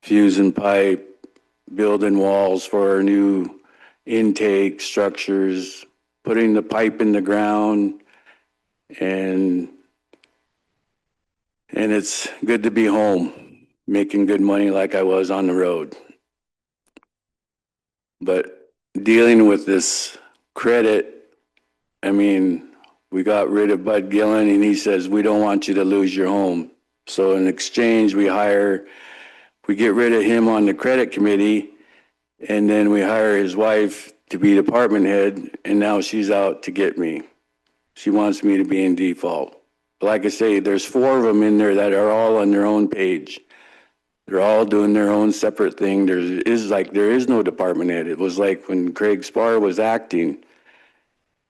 Speaker 10: fusing pipe, building walls for our new intake structures, putting the pipe in the ground, and it's good to be home, making good money like I was on the road. But dealing with this credit, I mean, we got rid of Bud Gillen and he says, we don't want you to lose your home. So in exchange, we get rid of him on the credit committee, and then we hire his wife to be department head, and now she's out to get me. She wants me to be in default. Like I say, there's 4 of them in there that are all on their own page. They're all doing their own separate thing. There is no department head. It was like when Craig Spar was acting,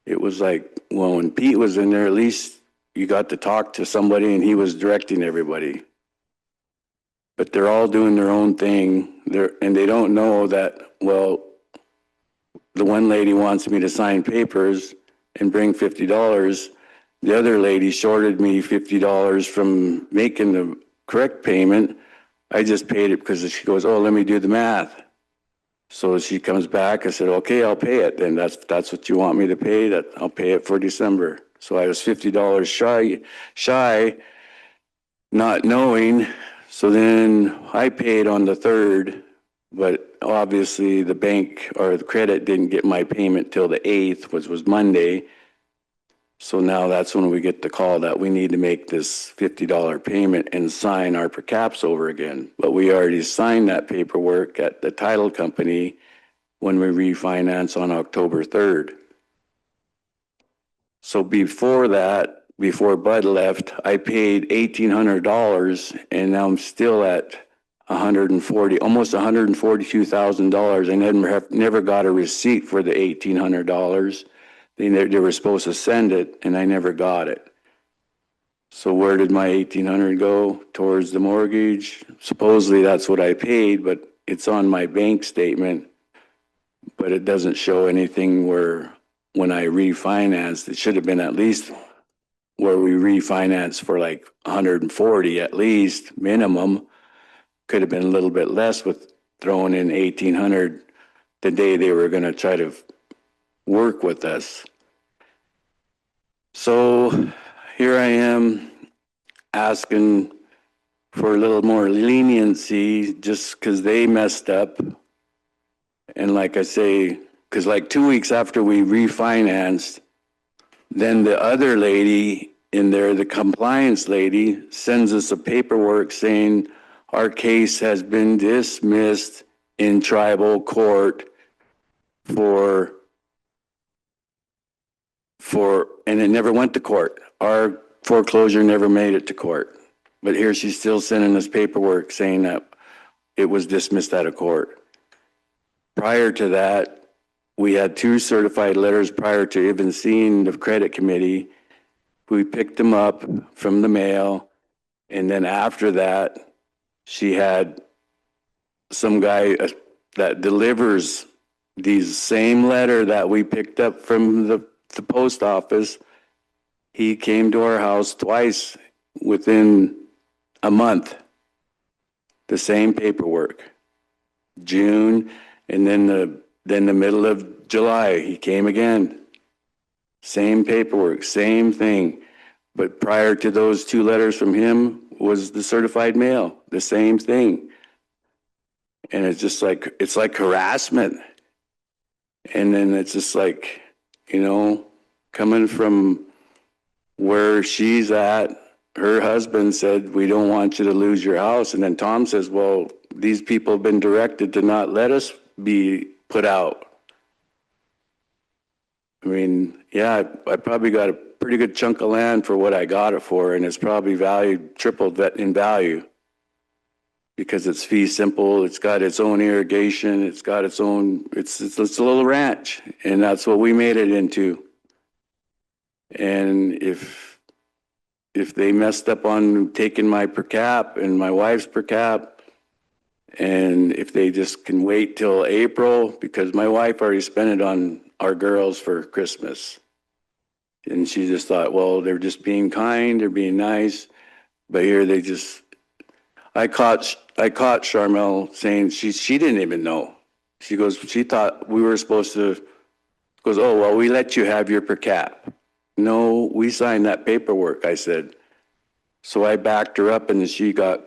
Speaker 10: it was like, well, when Pete was in there, at least you got to talk to somebody and he was directing everybody. But they're all doing their own thing. And they don't know that, well, the one lady wants me to sign papers and bring $50. The other lady shorted me $50 from making the correct payment. I just paid it because she goes, oh, let me do the math. So she comes back. I said, okay, I'll pay it. Then that's what you want me to pay. That I'll pay it for December. So I was $50 shy, not knowing. So then I paid on the 3rd, but obviously the bank or the credit didn't get my payment till the 8th, which was Monday. So now that's when we get the call that we need to make this $50 payment and sign our per caps over again. But we already signed that paperwork at the title company when we refinance on October 3rd. So before that, before Bud left, I paid $1,800, and now I'm still at almost $142,000. I never got a receipt for the $1,800. They were supposed to send it, and I never got it. So where did my $1,800 go? Towards the mortgage. Supposedly that's what I paid, but it's on my bank statement. But it doesn't show anything where when I refinanced, it should have been at least where we refinanced for like 140 at least minimum. Could have been a little bit less with throwing in $1,800 the day they were going to try to work with us. So here I am asking for a little more leniency just because they messed up. And like I say, because like 2 weeks after we refinanced, then the other lady in there, the compliance lady, sends us a paperwork saying our case has been dismissed in tribal court and it never went to court. Our foreclosure never made it to court. But here she's still sending us paperwork saying that it was dismissed out of court. Prior to that, we had 2 certified letters prior to even seeing the credit committee. We picked them up from the mail. And then after that, she had some guy that delivers these same letter that we picked up from the post office. He came to our house twice within a month. The same paperwork. June, and then the middle of July, he came again. Same paperwork, same thing. But prior to those 2 letters from him was the certified mail, the same thing. And it's just like, it's like harassment. And then it's just like, you know, coming from where she's at, her husband said, we don't want you to lose your house. And then Tom says, well, these people have been directed to not let us be put out. I mean, yeah, I probably got a pretty good chunk of land for what I got it for, and it's probably valued, tripled that in value. Because it's fee simple, it's got its own irrigation, it's got its own, it's a little ranch, and that's what we made it into. And if they messed up on taking my per cap and my wife's per cap, and if they just can wait till April, because my wife already spent it on our girls for Christmas. And she just thought, well, they're just being kind, they're being nice, but here they just, I caught Charmel saying she didn't even know. She goes, she thought we were supposed to, goes, oh, well, we let you have your per cap. No, we signed that paperwork, I said. So I backed her up and she got,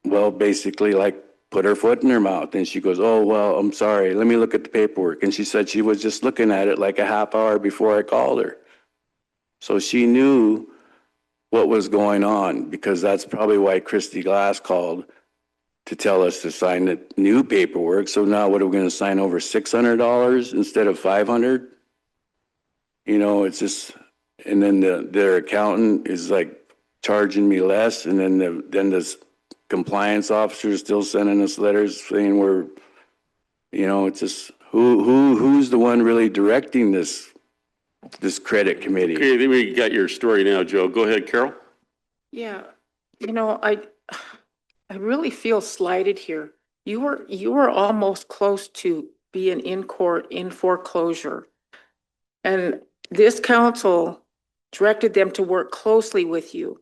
Speaker 10: well, basically like put her foot in her mouth. And she goes, oh, well, I'm sorry. Let me look at the paperwork. And she said she was just looking at it like a half hour before I called her. So she knew what was going on, because that's probably why Christy Glass called to tell us to sign the new paperwork. So now what are we going to sign over $600 instead of $500? You know, it's just, and then their accountant is like charging me less, and then this compliance officer is still sending us letters saying we're, you know, it's just who's the one really directing this credit committee?
Speaker 3: Okay, then we got your story now, Joe. Go ahead, Carol.
Speaker 6: Yeah, you know, I really feel slighted here. You were almost close to being in court in foreclosure. And this council directed them to work closely with you.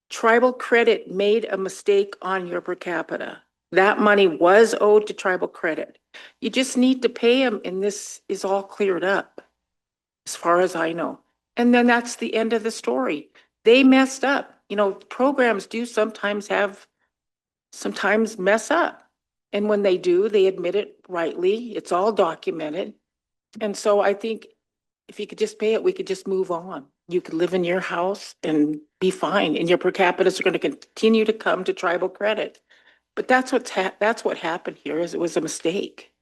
Speaker 6: Tribal Credit made a mistake on your per capita. That money was owed to Tribal Credit. You just need to pay them, and this is all cleared up, as far as I know. And then that's the end of the story. They messed up. You know, programs do sometimes mess up. And when they do, they admit it rightly. It's all documented. And so I think if you could just pay it, we could just move on. You could live in your house and be fine, and your per capitas are going to continue to come to Tribal Credit. But that's what happened here. Is it was a mistake,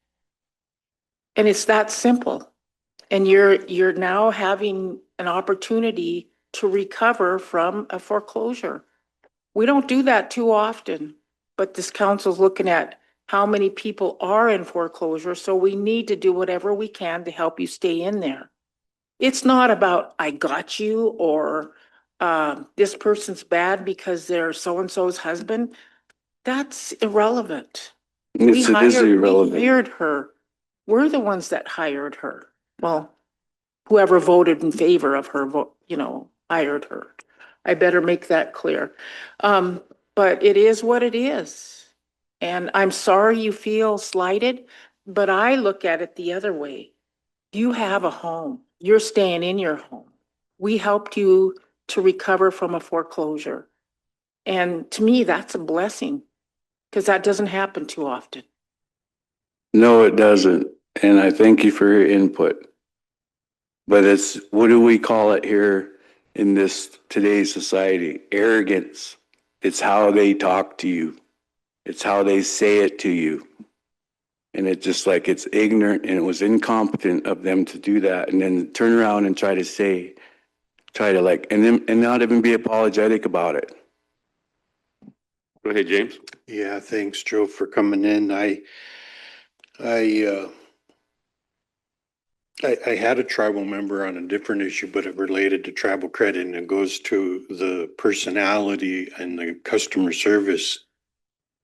Speaker 6: and it's that simple. And you're now having an opportunity to recover from a foreclosure. We don't do that too often, but this council's looking at how many people are in foreclosure, so we need to do whatever we can to help you stay in there. It's not about I got you, or this person's bad because they're so-and-so's husband. That's irrelevant.
Speaker 10: It is irrelevant.
Speaker 6: We hired her. We're the ones that hired her. Well, whoever voted in favor of her, hired her. I better make that clear. But it is what it is. And I'm sorry you feel slighted, but I look at it the other way. You have a home. You're staying in your home. We helped you to recover from a foreclosure. And to me, that's a blessing, because that doesn't happen too often.
Speaker 10: No, it doesn't. And I thank you for your input. But it's, what do we call it here in this today's society? Arrogance. It's how they talk to you. It's how they say it to you. And it's just like, it's ignorant, and it was incompetent of them to do that. And then turn around and try to like, and not even be apologetic about it.
Speaker 3: Go ahead, James.
Speaker 11: Yeah, thanks, Joe, for coming in. I
Speaker 7: I had a tribal member on a different issue, but it related to tribal credit, and it goes to the personality and the customer service.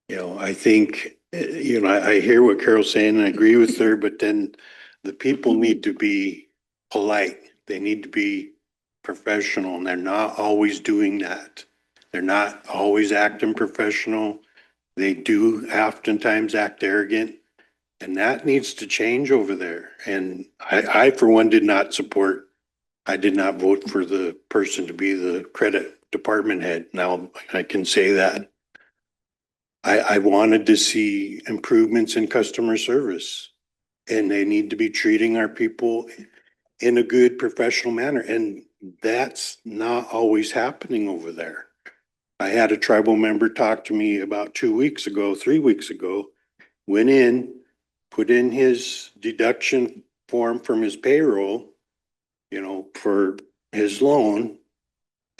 Speaker 7: You know, I think, I hear what Carol's saying and I agree with her, but then the people need to be polite. They need to be professional, and they're not always doing that. They're not always acting professional. They do oftentimes act arrogant. And that needs to change over there. And I for one, I did not vote for the person to be the credit department head. Now I can say that. I wanted to see improvements in customer service, and they need to be treating our people in a good professional manner. And that's not always happening over there. I had a tribal member talk to me about 2 weeks ago, 3 weeks ago, went in, put in his deduction form from his payroll, for his loan.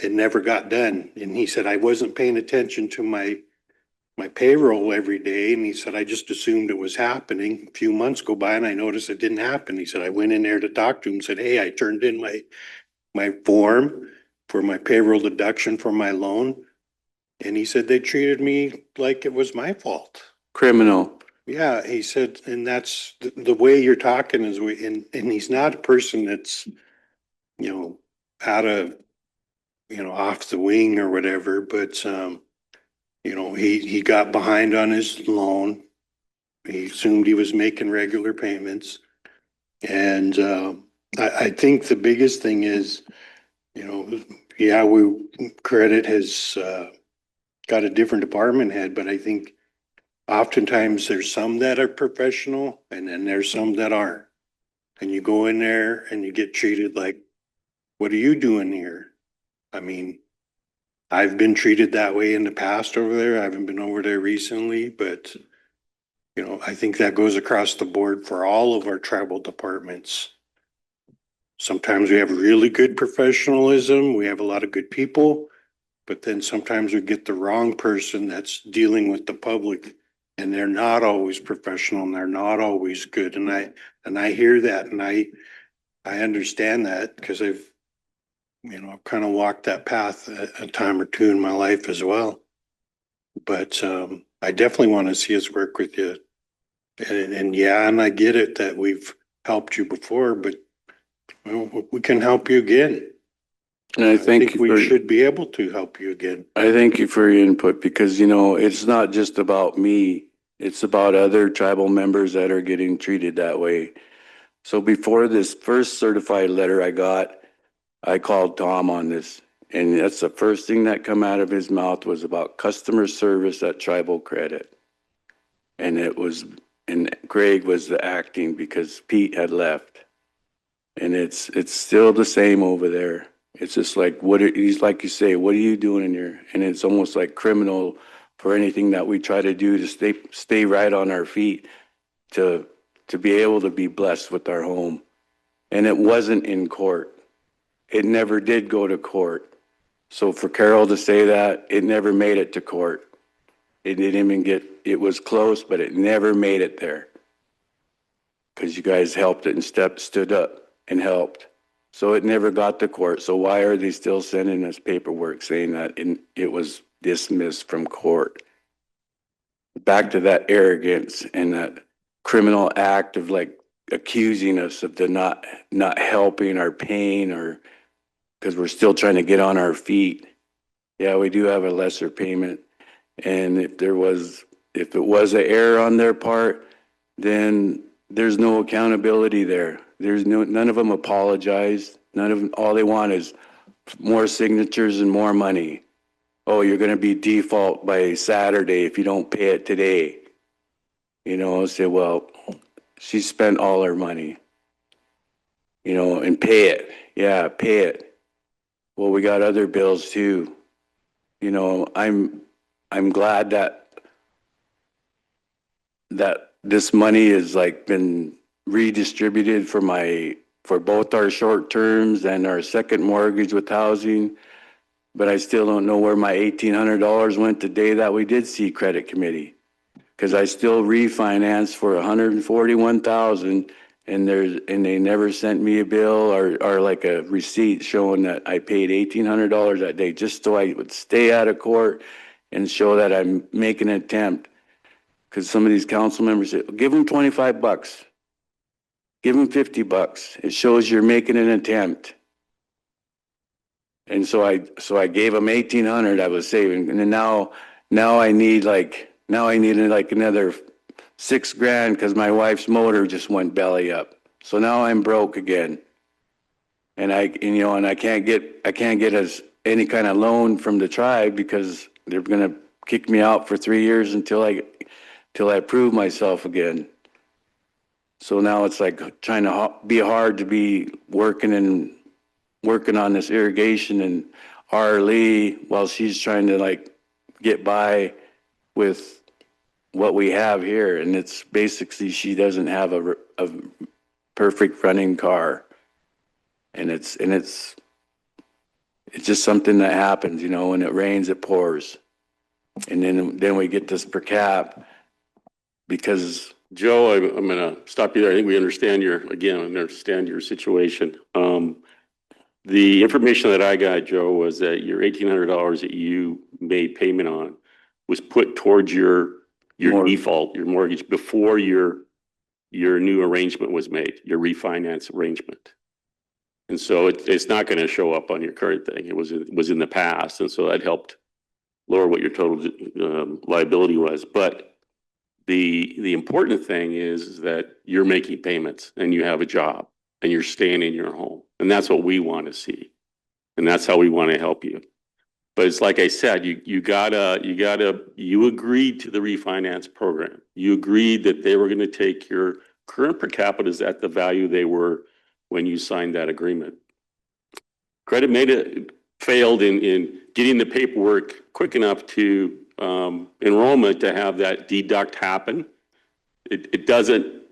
Speaker 7: It never got done. And he said, I wasn't paying attention to my payroll every day. And he said, I just assumed it was happening. A few months go by and I noticed it didn't happen. He said, I went in there to talk to him, said, hey, I turned in my form for my payroll deduction for my loan. And he said, they treated me like it was my fault.
Speaker 10: Criminal.
Speaker 7: Yeah, he said, and that's the way you're talking is and he's not a person that's, out of, off the wing or whatever, but, he got behind on his loan. He assumed he was making regular payments. And, I think the biggest thing is, yeah, credit has, got a different department head, but I think oftentimes there's some that are professional and then there's some that aren't. And you go in there and you get treated like, what are you doing here? I mean, I've been treated that way in the past over there. I haven't been over there recently, but I think that goes across the board for all of our tribal departments. Sometimes we have really good professionalism. We have a lot of good people, but then sometimes we get the wrong person that's dealing with the public. And they're not always professional and they're not always good. And I hear that and I understand that because I've kind of walked that path a time or two in my life as well. But I definitely want to see us work with you. And yeah, and I get it that we've helped you before, but we can help you again.
Speaker 10: And I think
Speaker 7: we should be able to help you again.
Speaker 10: I thank you for your input because, it's not just about me. It's about other tribal members that are getting treated that way. So before this first certified letter I got, I called Tom on this. And that's the first thing that come out of his mouth was about customer service at Tribal Credit. And Greg was the acting because Pete had left. And it's still the same over there. It's just like, he's like you say, what are you doing in here? And it's almost like criminal for anything that we try to do to stay right on our feet to be able to be blessed with our home. And it wasn't in court. It never did go to court. So for Carol to say that, it never made it to court. It didn't even it was close, but it never made it there. Because you guys helped it and stood up and helped. So it never got to court. So why are they still sending us paperwork saying that it was dismissed from court? Back to that arrogance and that criminal act of like accusing us of the not helping our pain or because we're still trying to get on our feet. Yeah, we do have a lesser payment. And if it was an error on their part, then there's no accountability there. None of them apologized. None of them, all they want is more signatures and more money. Oh, you're going to be default by Saturday if you don't pay it today. Say, well, she spent all her money, and pay it. Yeah, pay it. Well, we got other bills too. I'm glad that this money has been redistributed for both our short terms and our second mortgage with housing. But I still don't know where my $1,800 went the day that we did see credit committee. Because I still refinanced for $141,000 and they never sent me a bill or like a receipt showing that I paid $1,800 that day just so I would stay out of court and show that I'm making an attempt. Because some of these council members say, give them $25, give them $50. It shows you're making an attempt. And so I gave them 1,800 I was saving, and then now I need like another $6,000 because my wife's motor just went belly up. So now I'm broke again, and I can't get any kind of loan from the tribe because they're gonna kick me out for 3 years until I prove myself again. So now it's like trying to be hard to be working on this irrigation and R. Lee while she's trying to like get by with what we have here. And it's basically, she doesn't have a perfect running car. And it's just something that happens, when it rains, it pours. And then we get this per cap because
Speaker 3: Joe, I'm going to stop you there. I think we understand your situation. The information that I got, Joe, was that your $1,800 that you made payment on was put towards your default, your mortgage, before your new arrangement was made, your refinance arrangement. And so it's not going to show up on your current thing. It was in the past, and so that helped lower what your total liability was. But the important thing is that you're making payments and you have a job and you're staying in your home. And that's what we want to see. And that's how we want to help you. But it's like I said, you agreed to the refinance program. You agreed that they were going to take your current per capitas at the value they were when you signed that agreement. Credit failed in getting the paperwork quick enough to enrollment to have that deduct happen. It doesn't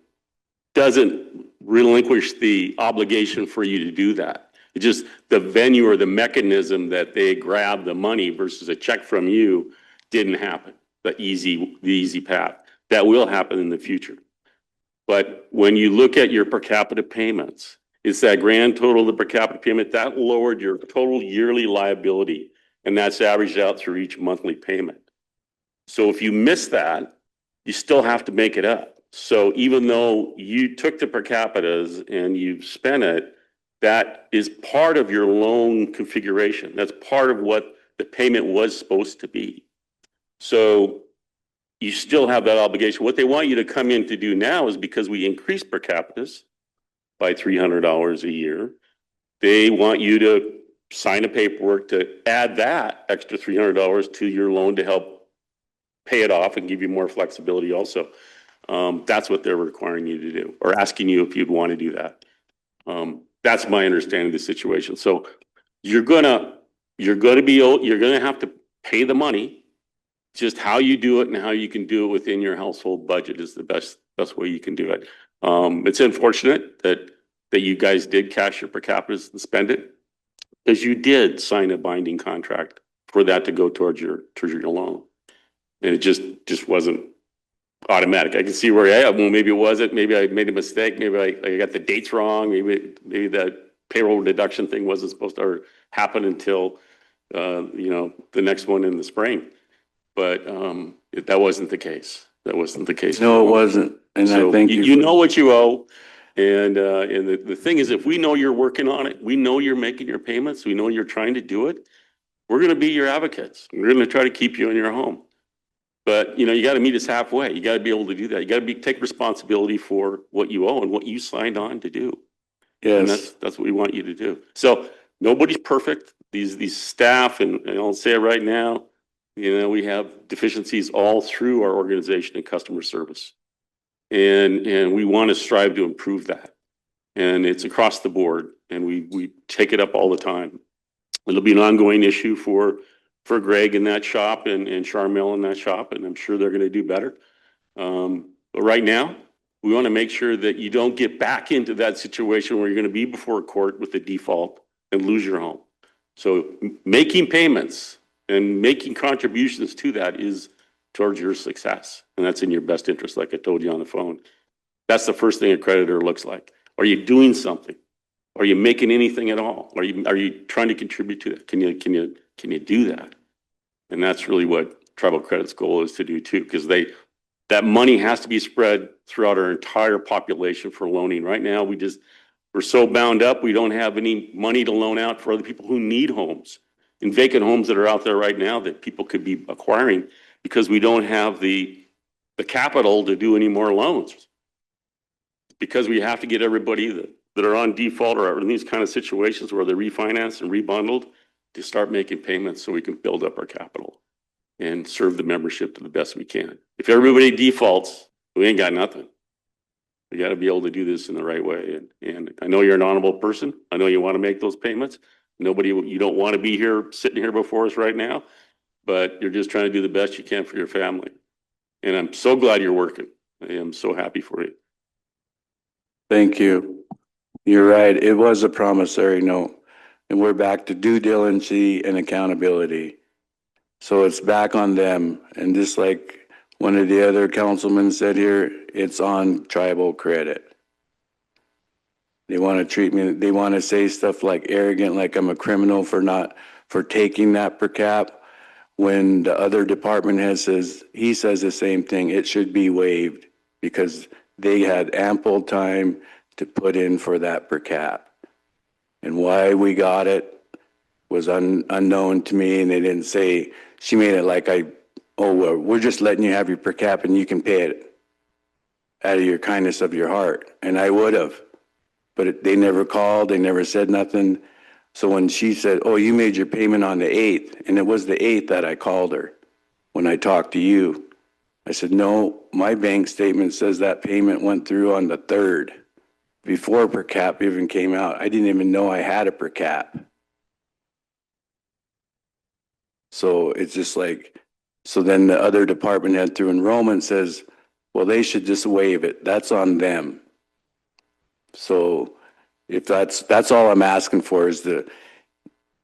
Speaker 3: relinquish the obligation for you to do that. It's just the venue or the mechanism that they grab the money versus a check from you didn't happen. The easy path. That will happen in the future. But when you look at your per capita payments, it's that grand total of the per capita payment that lowered your total yearly liability, and that's averaged out through each monthly payment. So if you miss that, you still have to make it up. So even though you took the per capitas and you've spent it, that is part of your loan configuration. That's part of what the payment was supposed to be. So you still have that obligation. What they want you to come in to do now is, because we increased per capitas by $300 a year, they want you to sign a paperwork to add that extra $300 to your loan to help pay it off and give you more flexibility also. That's what they're requiring you to do, or asking you if you'd want to do that. That's my understanding of the situation. So you're gonna have to pay the money. Just how you do it and how you can do it within your household budget is the best way you can do it. It's unfortunate that you guys did cash your per capitas and spend it, because you did sign a binding contract for that to go towards your loan, and it just wasn't automatic. I can see where well, maybe it wasn't. Maybe I made a mistake. Maybe I got the dates wrong. Maybe that payroll deduction thing wasn't supposed to happen until the next one in the spring. But that wasn't the case. That wasn't the case.
Speaker 10: no, it wasn't. And
Speaker 3: So
Speaker 10: I think
Speaker 3: you know what you owe. And the thing is, if we know you're working on it, we know you're making your payments, we know you're trying to do it, we're going to be your advocates. We're going to try to keep you in your home. But, you got to meet us halfway. You got to be able to do that. You got to take responsibility for what you owe and what you signed on to do. And
Speaker 10: yes,
Speaker 3: that's what we want you to do. So nobody's perfect. These staff, and I'll say it right now, we have deficiencies all through our organization and customer service. And we want to strive to improve that. And it's across the board, and we take it up all the time. It'll be an ongoing issue for Greg in that shop and Charmel in that shop, and I'm sure they're going to do better. But right now, we want to make sure that you don't get back into that situation where you're going to be before a court with a default and lose your home. So making payments and making contributions to that is towards your success, and that's in your best interest, like I told you on the phone. That's the first thing a creditor looks like. Are you doing something? Are you making anything at all? Are you trying to contribute to that? Can you do that? And that's really what Tribal Credit's goal is to do too, because that money has to be spread throughout our entire population for loaning. Right now, we're so bound up, we don't have any money to loan out for other people who need homes and vacant homes that are out there right now that people could be acquiring because we don't have the capital to do any more loans. Because we have to get everybody that are on default or are in these kind of situations where they're refinanced and rebundled to start making payments so we can build up our capital and serve the membership to the best we can. If everybody defaults, we ain't got nothing. We got to be able to do this in the right way. And I know you're an honorable person. I know you want to make those payments. You don't want to be here, sitting here before us right now, but you're just trying to do the best you can for your family. And I'm so glad you're working. I am so happy for you.
Speaker 10: Thank you. You're right. It was a promissory note. And we're back to due diligence and accountability. So it's back on them. And just like one of the other councilmen said here, it's on Tribal Credit. They want to treat me, they want to say stuff like arrogant, like I'm a criminal for taking that per cap. When the other department head he says the same thing, it should be waived because they had ample time to put in for that per cap. And why we got it was unknown to me, and they didn't say, she made it like well, we're just letting you have your per cap and you can pay it out of your kindness of your heart. And I would have, but they never called, they never said nothing. So when she said, oh, you made your payment on the 8th, and it was the 8th that I called her when I talked to you, I said, no, my bank statement says that payment went through on the 3rd, before per cap even came out. I didn't even know I had a per cap. So it's just like, so then the other department head through enrollment says, well, they should just waive it. That's on them. So if that's all I'm asking for is to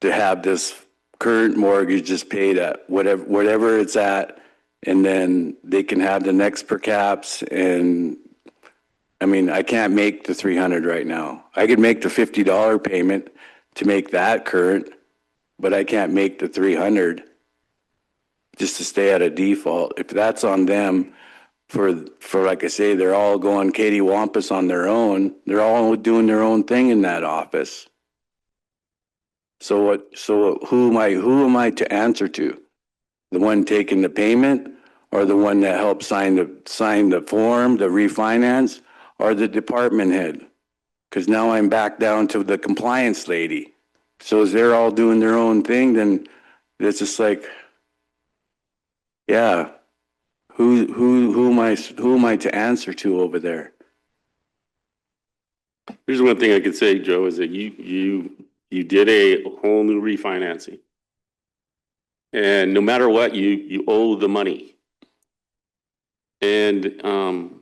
Speaker 10: have this current mortgage just paid at whatever it's at, and then they can have the next per caps. And I mean, I can't make the 300 right now. I could make the $50 payment to make that current, but I can't make the 300 just to stay at a default. If that's on them, for like I say, they're all going Katie Wampus on their own. They're all doing their own thing in that office. So who am I to answer to? The one taking the payment, or the one that helped sign the form, the refinance, or the department head? Because now I'm back down to the compliance lady. So as they're all doing their own thing, then it's just like, yeah, who am I to answer to over there?
Speaker 3: Here's one thing I could say, Joe, is that you did a whole new refinancing. And no matter what, you owe the money. And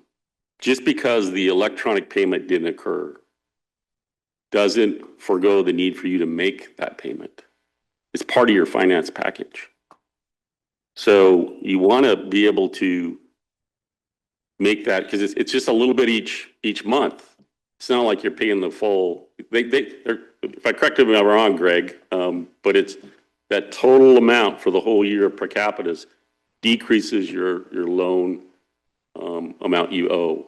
Speaker 3: just because the electronic payment didn't occur doesn't forego the need for you to make that payment. It's part of your finance package. So you want to be able to make that, because it's just a little bit each month. It's not like you're paying the full. If I correct me if I'm wrong, Greg, but it's that total amount for the whole year per capita decreases your loan amount you owe,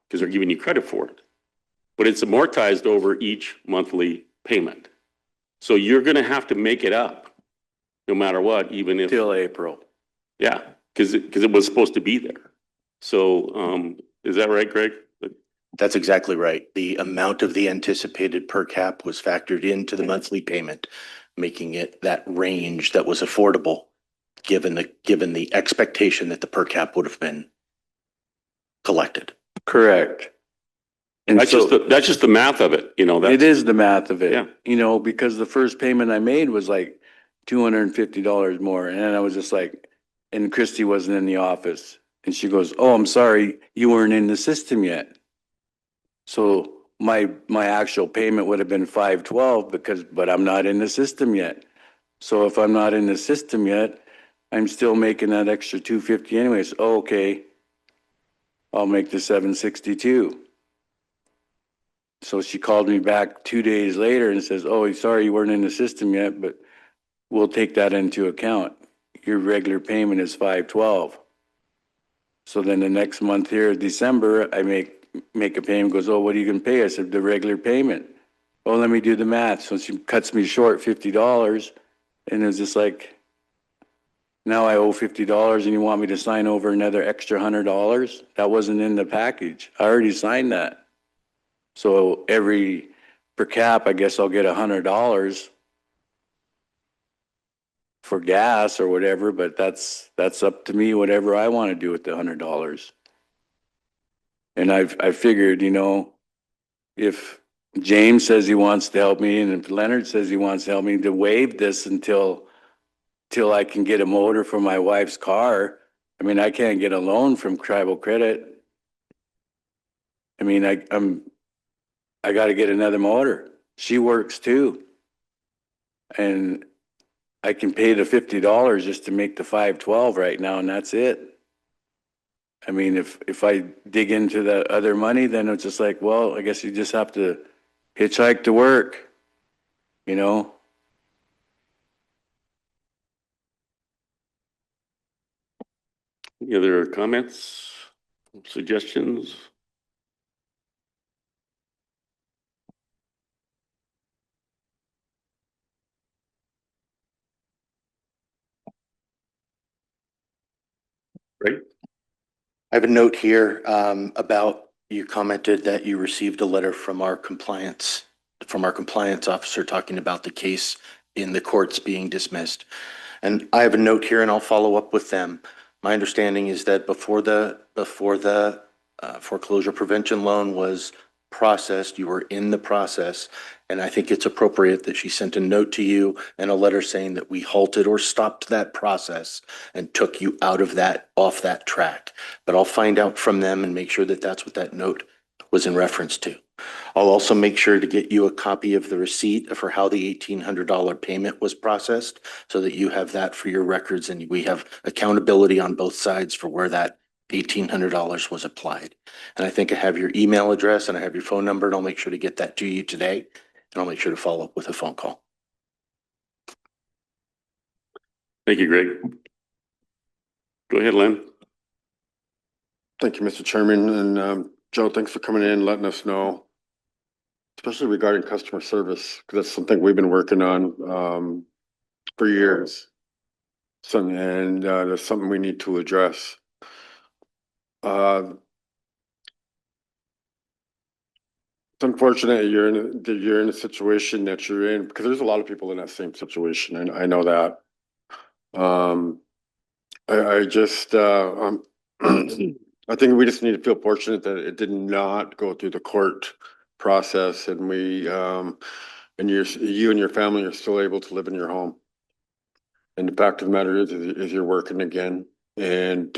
Speaker 3: because they're giving you credit for it. But it's amortized over each monthly payment. So you're going to have to make it up no matter what, even if.
Speaker 10: Till April.
Speaker 3: Yeah, because it was supposed to be there. So is that right, Greg?
Speaker 11: That's exactly right. The amount of the anticipated per cap was factored into the monthly payment, making it that range that was affordable, given the expectation that the per cap would have been collected.
Speaker 10: Correct. And
Speaker 3: That's just the math of it,
Speaker 10: it is the math of it.
Speaker 3: Yeah.
Speaker 10: Because the first payment I made was like $250 more. And I was just like, and Christy wasn't in the office. And she goes, oh, I'm sorry, you weren't in the system yet. So my actual payment would have been $512 but I'm not in the system yet. So if I'm not in the system yet, I'm still making that extra $250 anyways. Oh, okay. I'll make the 762. So she called me back 2 days later and says, oh, sorry, you weren't in the system yet, but we'll take that into account. Your regular payment is 512. So then the next month here, December, I make a payment, goes, oh, what are you gonna pay? I said, the regular payment. Oh, let me do the math. So she cuts me short $50. And it's just like, now I owe $50 and you want me to sign over another extra $100? That wasn't in the package. I already signed that. So per cap, I guess I'll get $100 for gas or whatever, but that's up to me, whatever I want to do with the $100. And I figured, if James says he wants to help me and if Leonard says he wants to help me, to waive this until I can get a motor for my wife's car. I mean, I can't get a loan from Tribal Credit. I mean, I got to get another motor. She works too. And I can pay the $50 just to make the 512 right now, and that's it. I mean, if I dig into the other money, then it's just like, well, I guess you just have to hitchhike to work, you know?
Speaker 3: Any other comments, suggestions? Right?
Speaker 11: I have a note here about, you commented that you received a letter from our compliance officer talking about the case in the courts being dismissed. And I have a note here and I'll follow up with them. My understanding is that before the foreclosure prevention loan was processed, you were in the process. And I think it's appropriate that she sent a note to you and a letter saying that we halted or stopped that process and took you off that track. But I'll find out from them and make sure that that's what that note was in reference to. I'll also make sure to get you a copy of the receipt for how the $1,800 payment was processed so that you have that for your records and we have accountability on both sides for where that $1,800 was applied. And I think I have your email address and I have your phone number and I'll make sure to get that to you today. And I'll make sure to follow up with a phone call.
Speaker 3: Thank you, Greg. Go ahead, Len.
Speaker 2: Thank you, Mr. Chairman. And Joe, thanks for coming in and letting us know, especially regarding customer service, because that's something we've been working on for years. And that's something we need to address. It's unfortunate that you're in a situation that you're in, because there's a lot of people in that same situation, and I know that. I just I think we just need to feel fortunate that it did not go through the court process, and and you and your family are still able to live in your home. And the fact of the matter is you're working again, and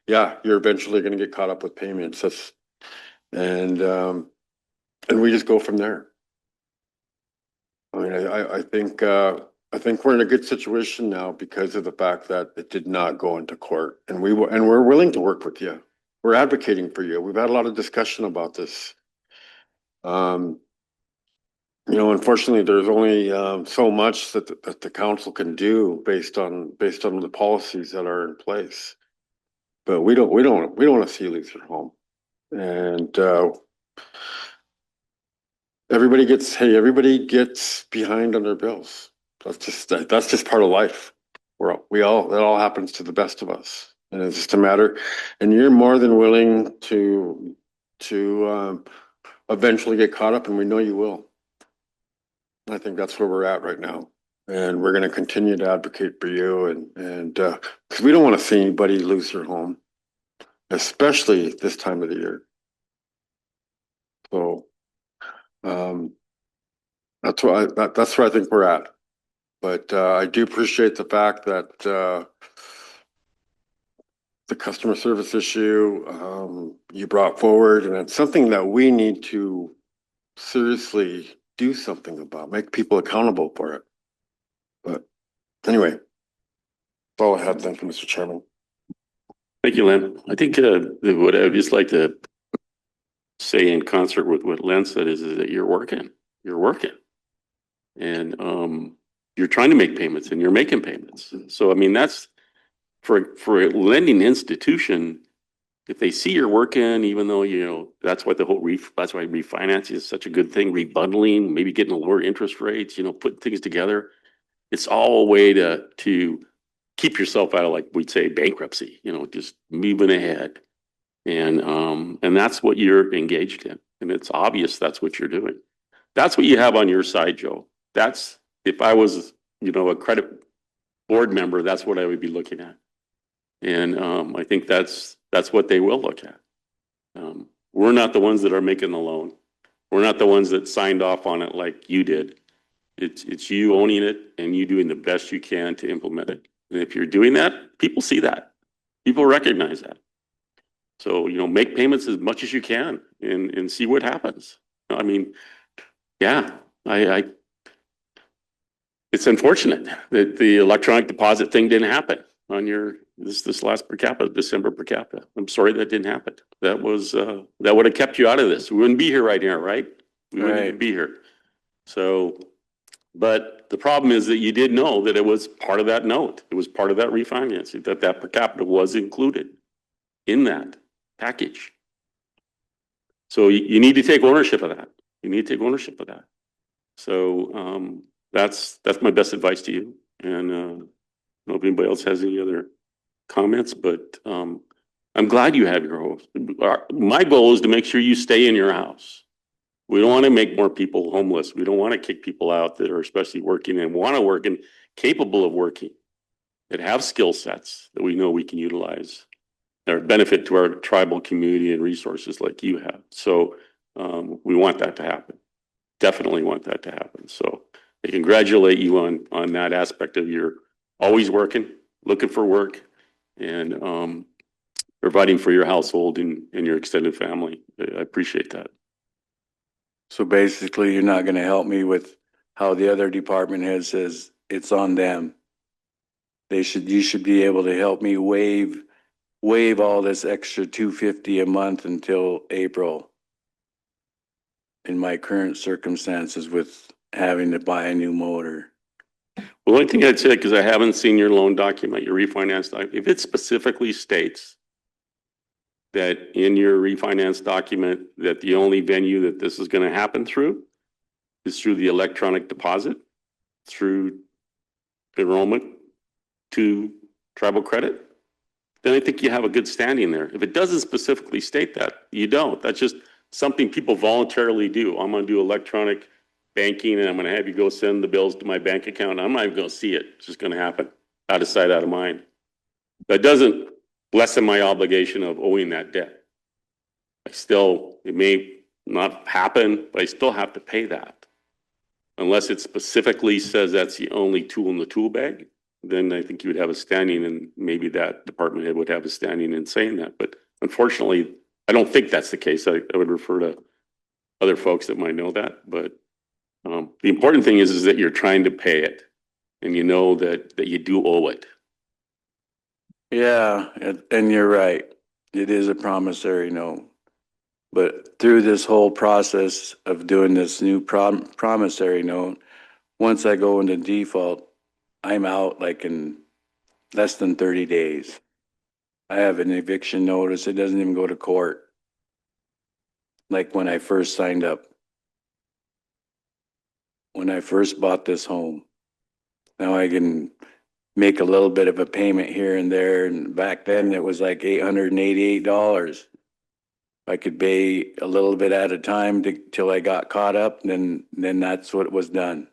Speaker 2: yeah, you're eventually going to get caught up with payments. And we just go from there. I mean, I think we're in a good situation now because of the fact that it did not go into court, and we're willing to work with you. We're advocating for you. We've had a lot of discussion about this. Unfortunately, there's only so much that the council can do based on the policies that are in place. But we don't want to see you lose your home, and everybody gets behind on their bills. That's just part of life. That all happens to the best of us, and it's just a matter. And you're more than willing to eventually get caught up, and we know you will. I think that's where we're at right now, and we're going to continue to advocate for you, and because we don't want to see anybody lose their home, especially this time of the year. So that's where I think we're at. But I do appreciate the fact that the customer service issue you brought forward, and it's something that we need to seriously do something about, make people accountable for it. But anyway, that's all I had. Thank you, Mr. Chairman.
Speaker 3: Thank you, Len. I think what I would just like to say in concert with what Len said is that you're working. And you're trying to make payments and you're making payments. So, I mean, that's for a lending institution, if they see you're working, even though, you know, that's why that's why refinancing is such a good thing, rebundling, maybe getting lower interest rates, you know, putting things together. It's all a way to keep yourself out of, like we'd say, bankruptcy, you know, just moving ahead. And that's what you're engaged in. And it's obvious that's what you're doing. That's what you have on your side, Joe. That's, if I was, you know, a credit board member, that's what I would be looking at. And I think that's what they will look at. We're not the ones that are making the loan. We're not the ones that signed off on it like you did. It's you owning it and you doing the best you can to implement it. And if you're doing that, people see that. People recognize that. So, you know, make payments as much as you can and see what happens. I mean, yeah, it's unfortunate that the electronic deposit thing didn't happen on your, this last per capita, December per capita. I'm sorry that didn't happen. That was, that would have kept you out of this. We wouldn't be here right now, right? We wouldn't even
Speaker 10: Right.
Speaker 3: be here. So, but the problem is that you did know that it was part of that note. It was part of that refinancing, that per capita was included in that package. So you need to take ownership of that. You need to take ownership of that. So that's my best advice to you. And I don't know if anybody else has any other comments, but I'm glad you have your house. My goal is to make sure you stay in your house. We don't want to make more people homeless. We don't want to kick people out that are especially working and want to work and capable of working, that have skill sets that we know we can utilize or benefit to our tribal community and resources like you have. So we want that to happen. Definitely want that to happen. So I congratulate you on that aspect of your always working, looking for work, and providing for your household and your extended family. I appreciate that.
Speaker 10: So basically, you're not gonna help me with how the other department head says it's on them. You should be able to help me waive all this extra $250 a month until April. In my current circumstances with having to buy a new motor.
Speaker 3: Well, one thing I'd say, because I haven't seen your loan document, your refinance document, if it specifically states that in your refinance document that the only venue that this is going to happen through is through the electronic deposit, through enrollment to tribal credit, then I think you have a good standing there. If it doesn't specifically state that, you don't. That's just something people voluntarily do. I'm going to do electronic banking and I'm going to have you go send the bills to my bank account. I'm not even going to see it. It's just going to happen out of sight, out of mind. That doesn't lessen my obligation of owing that debt. It may not happen, but I still have to pay that. Unless it specifically says that's the only tool in the tool bag, then I think you would have a standing, and maybe that department head would have a standing in saying that. But unfortunately, I don't think that's the case. I would refer to other folks that might know that. But the important thing is that you're trying to pay it, and you know that you do owe it.
Speaker 10: Yeah, and you're right. It is a promissory note. But through this whole process of doing this new promissory note, once I go into default, I'm out like in less than 30 days. I have an eviction notice. It doesn't even go to court. Like when I first signed up. When I first bought this home. Now I can make a little bit of a payment here and there. And back then it was like $888. I could pay a little bit at a time till I got caught up, then that's what was done.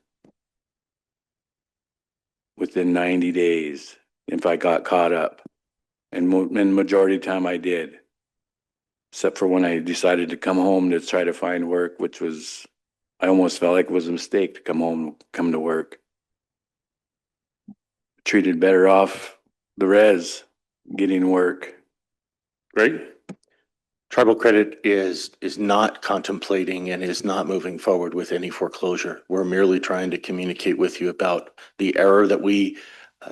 Speaker 10: Within 90 days, if I got caught up. And majority of the time I did. Except for when I decided to come home to try to find work, which was, I almost felt like it was a mistake to come to work. Treated better off the res, getting work.
Speaker 3: Right?
Speaker 11: Tribal Credit is not contemplating and is not moving forward with any foreclosure. We're merely trying to communicate with you about the error that we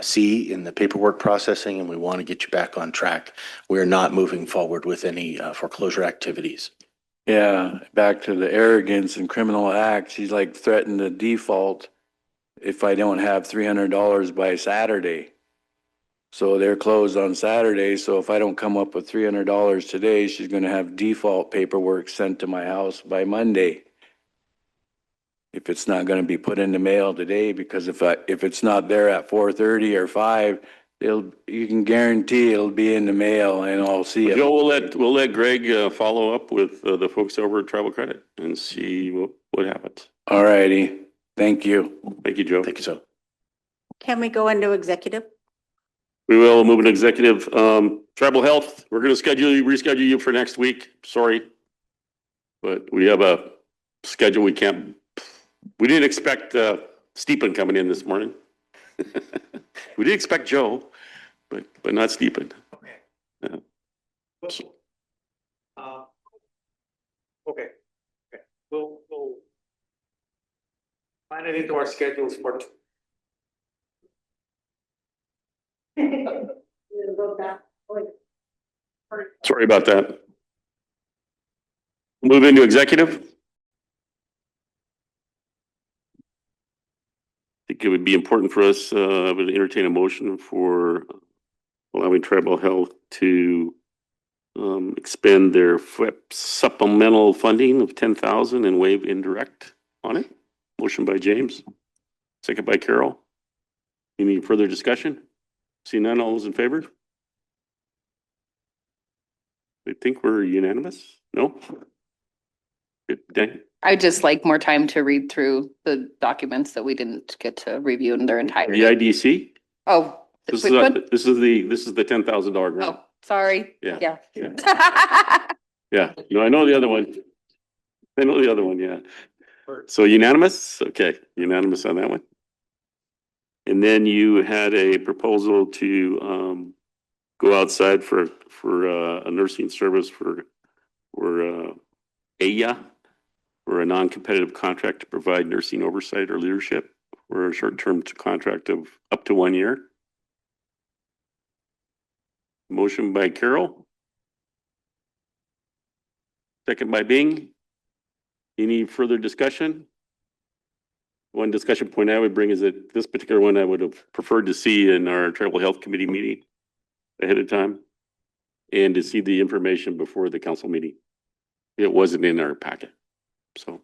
Speaker 11: see in the paperwork processing, and we want to get you back on track. We're not moving forward with any foreclosure activities.
Speaker 10: Yeah, back to the arrogance and criminal acts. He's like threatened to default if I don't have $300 by Saturday. So they're closed on Saturday. So if I don't come up with $300 today, she's going to have default paperwork sent to my house by Monday. If it's not going to be put in the mail today, because if it's not there at 4:30 or 5, you can guarantee it'll be in the mail and I'll see it.
Speaker 3: Joe, we'll let Greg follow up with the folks over at Travel Credit and see what happens.
Speaker 10: All righty. Thank you.
Speaker 3: Thank you, Joe.
Speaker 11: Thank you, so.
Speaker 1: Can we go into executive?
Speaker 3: We will move an executive. Tribal Health, we're going to reschedule you for next week. Sorry. But we have a schedule we didn't expect Stephen coming in this morning. We did expect Joe, but not Stephen.
Speaker 4: Okay.
Speaker 3: Yeah.
Speaker 4: Okay. We'll find it into our schedules for.
Speaker 3: Sorry about that. Move into executive. I think it would be important for us, I would entertain a motion for allowing Tribal Health to expend their FIP supplemental funding of 10,000 and waive indirect on it. Motion by James, second by Carol. Any further discussion? See none, all those in favor? I think we're unanimous. No? Good. Dan?
Speaker 12: I'd just like more time to read through the documents that we didn't get to review in their entirety.
Speaker 3: The IDC?
Speaker 12: Oh, the
Speaker 3: This
Speaker 12: quick one?
Speaker 3: this is the $10,000 grant.
Speaker 12: Oh, sorry.
Speaker 3: Yeah.
Speaker 12: Yeah.
Speaker 3: Yeah, no, I know the other one. I know the other one, yeah. So unanimous? Okay, unanimous on that one. And then you had a proposal to go outside for a nursing service for AYA, for a non-competitive contract to provide nursing oversight or leadership for a short-term contract of up to 1 year. Motion by Carol. Second by Bing. Any further discussion? One discussion point I would bring is that this particular one I would have preferred to see in our Tribal Health Committee meeting ahead of time and to see the information before the council meeting. It wasn't in our packet. So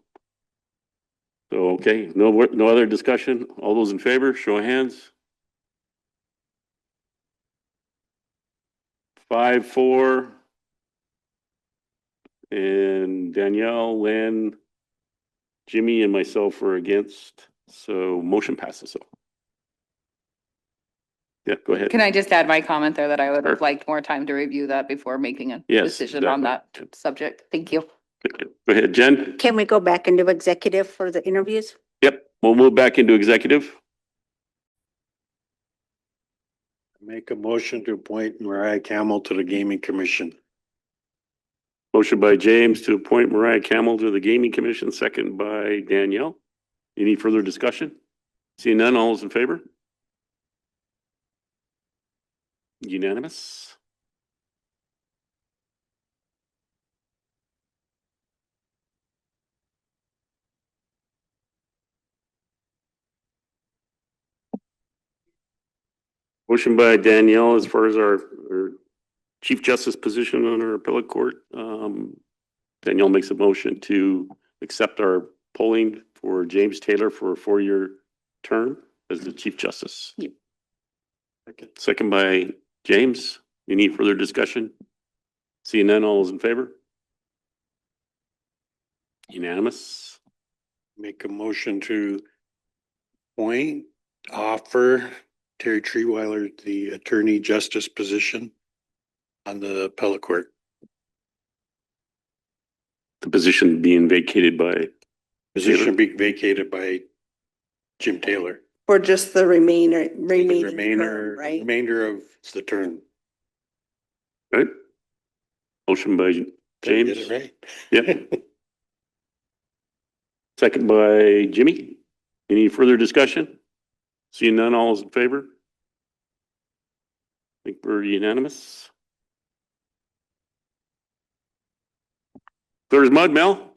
Speaker 3: okay, no other discussion. All those in favor, show of hands. 5-4. And Danielle, Lynn, Jimmy, and myself were against. So motion passes. So yeah, go ahead.
Speaker 12: Can I just add my comment there that I would have
Speaker 3: Sure.
Speaker 12: liked more time to review that before making a
Speaker 3: Yes,
Speaker 12: decision on that
Speaker 3: exactly.
Speaker 12: subject? Thank you.
Speaker 3: Go ahead, Jen.
Speaker 1: Can we go back into executive for the interviews?
Speaker 3: Yep, we'll move back into executive.
Speaker 7: Make a motion to appoint Mariah Camel to the Gaming Commission.
Speaker 3: Motion by James to appoint Mariah Camel to the Gaming Commission, second by Danielle. Any further discussion? Seeing none, all those in favor? Unanimous. Motion by Danielle as far as our Chief Justice position on our appellate court. Danielle makes a motion to accept our polling for James Taylor for a 4-year term as the Chief Justice.
Speaker 12: Yep.
Speaker 3: Second by James. Any further discussion? Seeing none, all those in favor? Unanimous.
Speaker 7: Make a motion to offer Terry Treeweiler the Attorney Justice position on the appellate court.
Speaker 3: The position being vacated by
Speaker 7: Position being vacated by Jim Taylor.
Speaker 13: For just the remaining
Speaker 7: Remainder,
Speaker 13: term, right?
Speaker 7: remainder of the term.
Speaker 3: right? Motion by
Speaker 7: Did I
Speaker 3: James.
Speaker 7: get it right?
Speaker 3: Yep. Second by Jimmy. Any further discussion? Seeing none, all is in favor? We're unanimous. Clear as mud, Mel.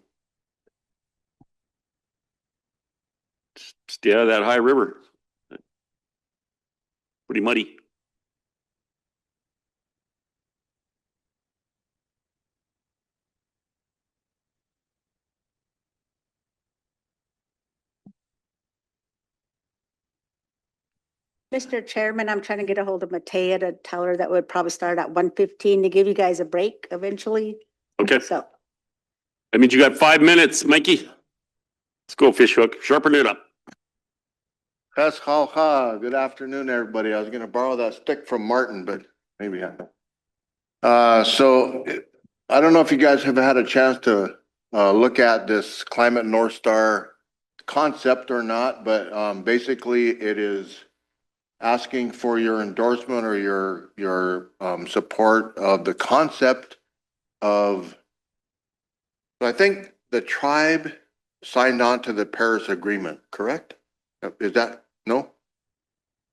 Speaker 3: Stay out of that high river. Pretty muddy.
Speaker 1: Mr. Chairman, I'm trying to get a hold of Matea to tell her that would probably start at 1:15 to give you guys a break eventually.
Speaker 3: Okay.
Speaker 1: So
Speaker 3: That means you got 5 minutes, Mikey. Let's go, fish hook. Sharpen it up.
Speaker 14: Ches ha. Good afternoon, everybody. I was gonna borrow that stick from Martin, but maybe so I don't know if you guys have had a chance to look at this Climate North Star concept or not, but basically it is asking for your endorsement or your support of the concept of, I think the tribe signed on to the Paris Agreement, correct? Is that, no?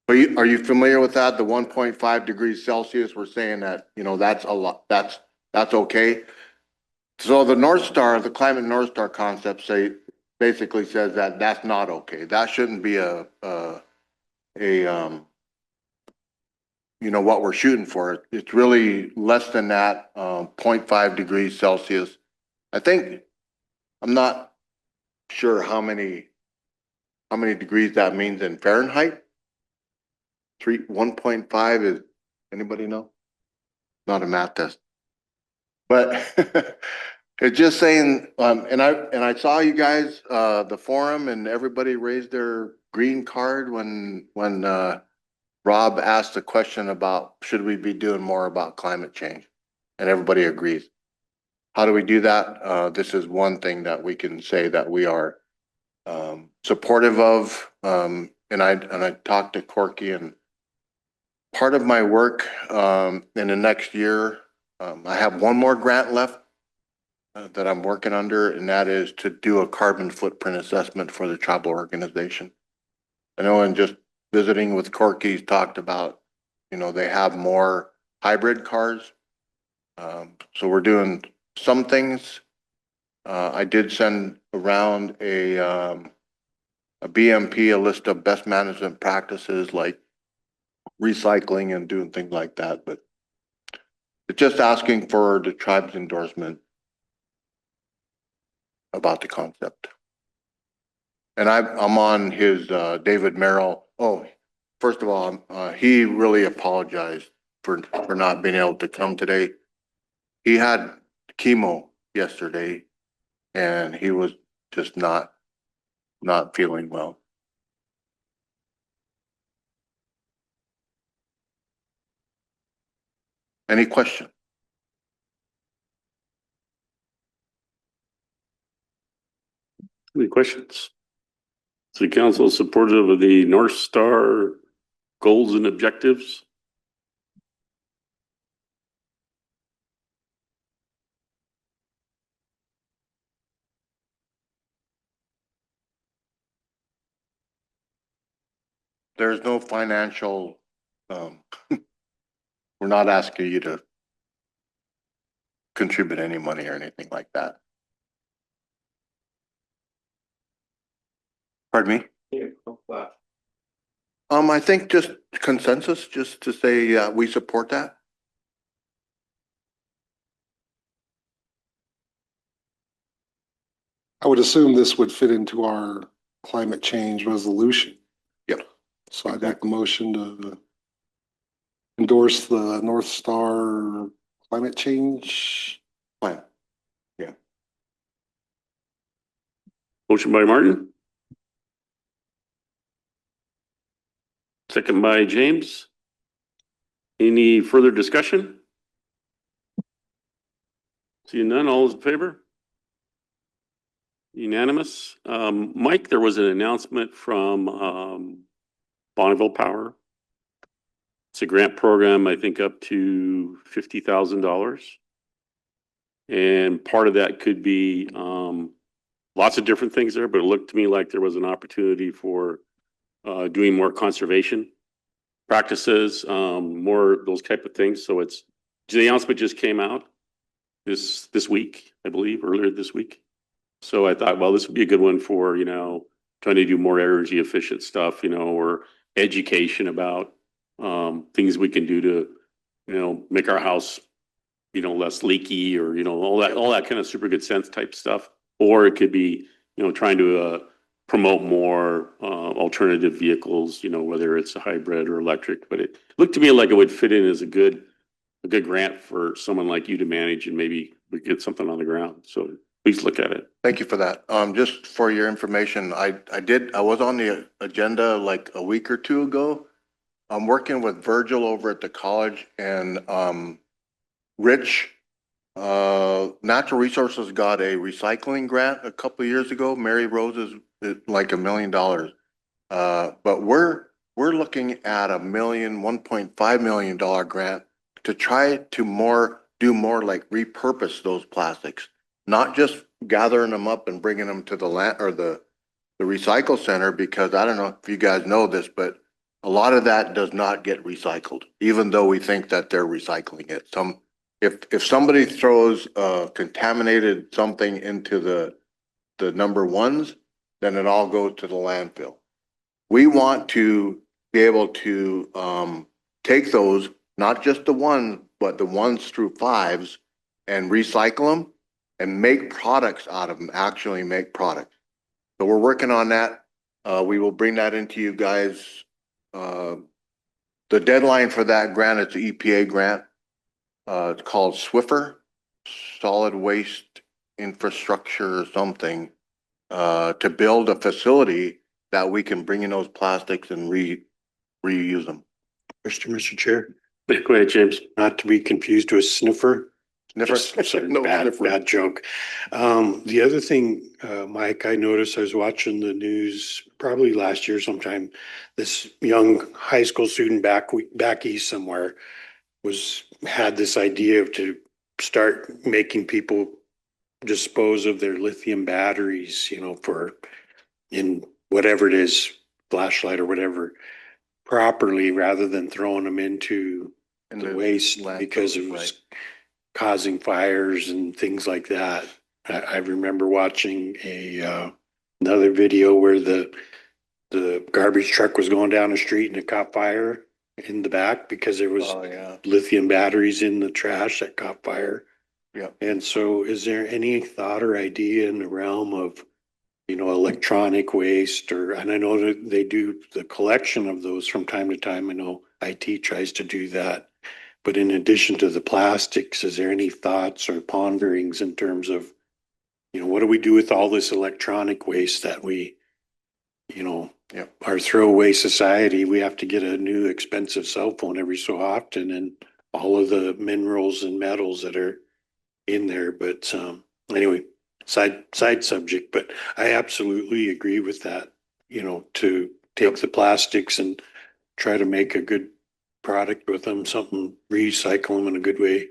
Speaker 14: Are you familiar with that? The 1.5 degrees Celsius, we're saying that, that's a lot, that's okay. So the North Star, the Climate North Star concept basically says that that's not okay. That shouldn't be what we're shooting for. It's really less than that, 0.5 degrees Celsius. I'm not sure how many degrees that means in Fahrenheit. 1.5 is, anybody know? Not a math test. But it's just saying, and I saw you guys, the forum, and everybody raised their green card when Rob asked the question about should we be doing more about climate change, and everybody agrees. How do we do that? This is one thing that we can say that we are supportive of, and I talked to Corky, and part of my work in the next year, I have one more grant left that I'm working under, and that is to do a carbon footprint assessment for the tribal organization. I know in just visiting with Corky's talked about, they have more hybrid cars. So we're doing some things. I did send around a BMP, a list of best management practices like recycling and doing things like that, but it's just asking for the tribe's endorsement about the concept. And I'm on his David Merrill. Oh, first of all, he really apologized for not being able to come today. He had chemo yesterday and he was just not feeling well. Any question?
Speaker 3: Any questions? City Council is supportive of the North Star goals and objectives.
Speaker 14: There's no financial, we're not asking you to contribute any money or anything like that. Pardon me? I think just consensus, just to say, we support that.
Speaker 2: I would assume this would fit into our climate change resolution.
Speaker 14: Yep.
Speaker 2: So I'd make a motion to endorse the North Star climate change plan.
Speaker 14: Yeah.
Speaker 3: Motion by Martin. Second by James. Any further discussion? Seeing none, all is in favor? Unanimous. Mike, there was an announcement from Bonneville Power. It's a grant program, I think up to $50,000. And part of that could be lots of different things there, but it looked to me like there was an opportunity for doing more conservation practices, more those type of things. So the announcement just came out this week, I believe, earlier this week. So I thought, well, this would be a good one for, trying to do more energy efficient stuff, or education about things we can do to, make our house, less leaky or, all that kind of super good sense type stuff. Or it could be, trying to promote more alternative vehicles, whether it's a hybrid or electric. But it looked to me like it would fit in as a good grant for someone like you to manage, and maybe we get something on the ground. So please look at it.
Speaker 14: Thank you for that. Just for your information, I was on the agenda like a week or two ago. I'm working with Virgil over at the college, and Rich, Natural Resources got a recycling grant a couple of years ago. Mary Rose's like $1 million. But we're looking at $1.5 million grant to try to do more like repurpose those plastics, not just gathering them up and bringing them to the land or the recycle center, because I don't know if you guys know this, but a lot of that does not get recycled, even though we think that they're recycling it. If somebody throws contaminated something into the number ones, then it all goes to the landfill. We want to be able to take those, not just the one, but the 1s through 5s, and recycle them and make products out of them, actually make products. So we're working on that. We will bring that into you guys. The deadline for that grant, it's an EPA grant. It's called SWIFR, Solid Waste Infrastructure or something, to build a facility that we can bring in those plastics and reuse them.
Speaker 15: Mr. Chair,
Speaker 3: Go ahead, James.
Speaker 15: not to be confused with sniffer.
Speaker 14: Sniffer?
Speaker 15: Sorry,
Speaker 14: No,
Speaker 15: bad,
Speaker 14: sniffer.
Speaker 15: bad joke. The other thing, Mike, I noticed, I was watching the news probably last year sometime. This young high school student back east somewhere had this idea to start making people dispose of their lithium batteries, in whatever it is, flashlight or whatever, properly, rather than throwing them into the waste, because it was causing fires and things like that. I remember watching another video where the garbage truck was going down the street and it caught fire in the back because there was lithium batteries in the trash that caught fire.
Speaker 14: Yeah.
Speaker 15: And so is there any thought or idea in the realm of, electronic waste, and I know that they do the collection of those from time to time. I know IT tries to do that. But in addition to the plastics, is there any thoughts or ponderings in terms of, what do we do with all this electronic waste that we, our throwaway society? We have to get a new expensive cell phone every so often, and all of the minerals and metals that are in there. But anyway, side subject, but I absolutely agree with that, to take the plastics and try to make a good product with them, something, recycle them in a good way.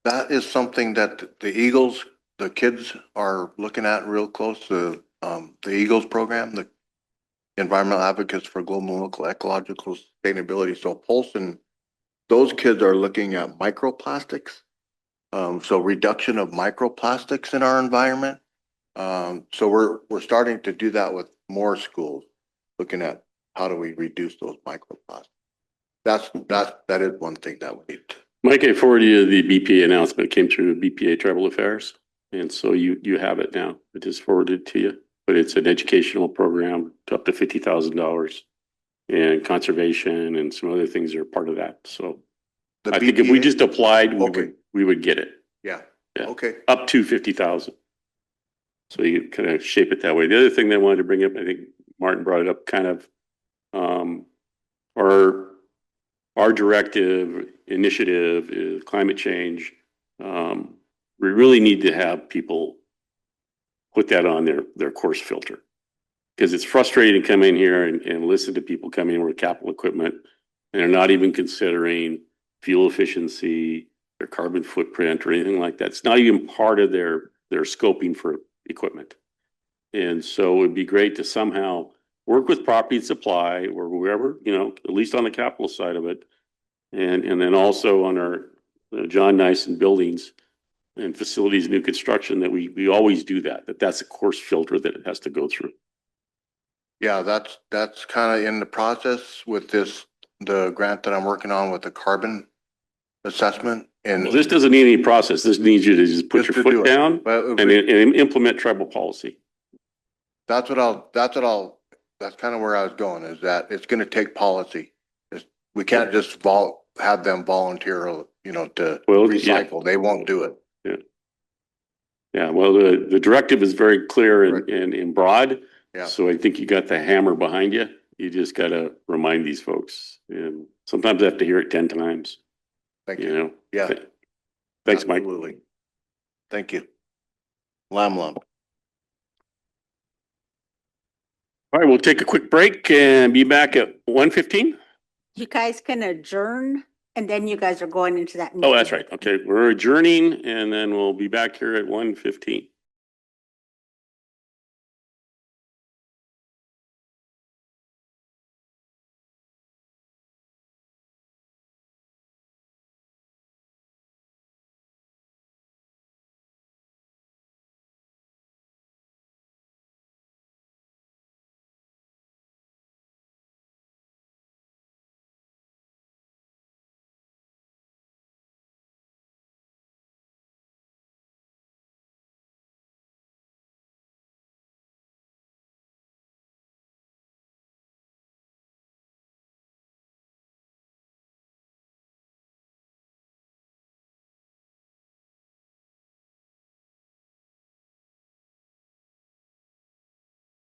Speaker 14: That is something that the kids are looking at real close. The Eagles program, the Environmental Advocates for Global and Local Ecological Sustainability. So Polson, those kids are looking at microplastics. So reduction of microplastics in our environment. So we're starting to do that with more schools, looking at how do we reduce those microplastics. That is one thing that we need to.
Speaker 3: Mike, I forwarded you the BPA announcement. It came through BPA Tribal Affairs. And so you have it now. I just forwarded it to you. But it's an educational program to up to $50,000, and conservation and some other things are part of that. So I think if we just applied, we would get it.
Speaker 14: Yeah.
Speaker 3: Yeah.
Speaker 14: Okay.
Speaker 3: Up to 50,000. So you kind of shape it that way. The other thing that I wanted to bring up, I think Martin brought it up, kind of our directive initiative is climate change. We really need to have people put that on their course filter, because it's frustrating to come in here and listen to people come in with capital equipment and they're not even considering fuel efficiency, their carbon footprint or anything like that. It's not even part of their scoping for equipment. And so it would be great to somehow work with property supply or whoever, you know, at least on the capital side of it. And then also on our John Nyson buildings and facilities, new construction, that we always do that's a course filter that it has to go through.
Speaker 14: Yeah, that's kind of in the process with the grant that I'm working on with the carbon assessment and.
Speaker 3: Well, this doesn't need any process. This needs you to just put
Speaker 14: Just
Speaker 3: your
Speaker 14: to do
Speaker 3: foot
Speaker 14: it.
Speaker 3: down
Speaker 14: But
Speaker 3: and implement tribal policy.
Speaker 14: that's kind of where I was going, is that it's gonna take policy. We can't just have them volunteer, you know, to
Speaker 3: Well, yeah.
Speaker 14: recycle. They won't do it.
Speaker 3: Yeah, well, the directive is very clear and broad.
Speaker 14: Yeah.
Speaker 3: So I think you got the hammer behind you. You just got to remind these folks. And sometimes I have to hear it 10 times,
Speaker 14: Thank
Speaker 3: you
Speaker 14: you.
Speaker 3: know?
Speaker 14: Yeah.
Speaker 3: Thanks, Mike.
Speaker 14: Absolutely. Thank you. Lam.
Speaker 3: All right, we'll take a quick break and be back at 1:15.
Speaker 1: You guys can adjourn and then you guys are going into that.
Speaker 3: Oh, that's right. Okay, we're adjourning and then we'll be back here at 1:15.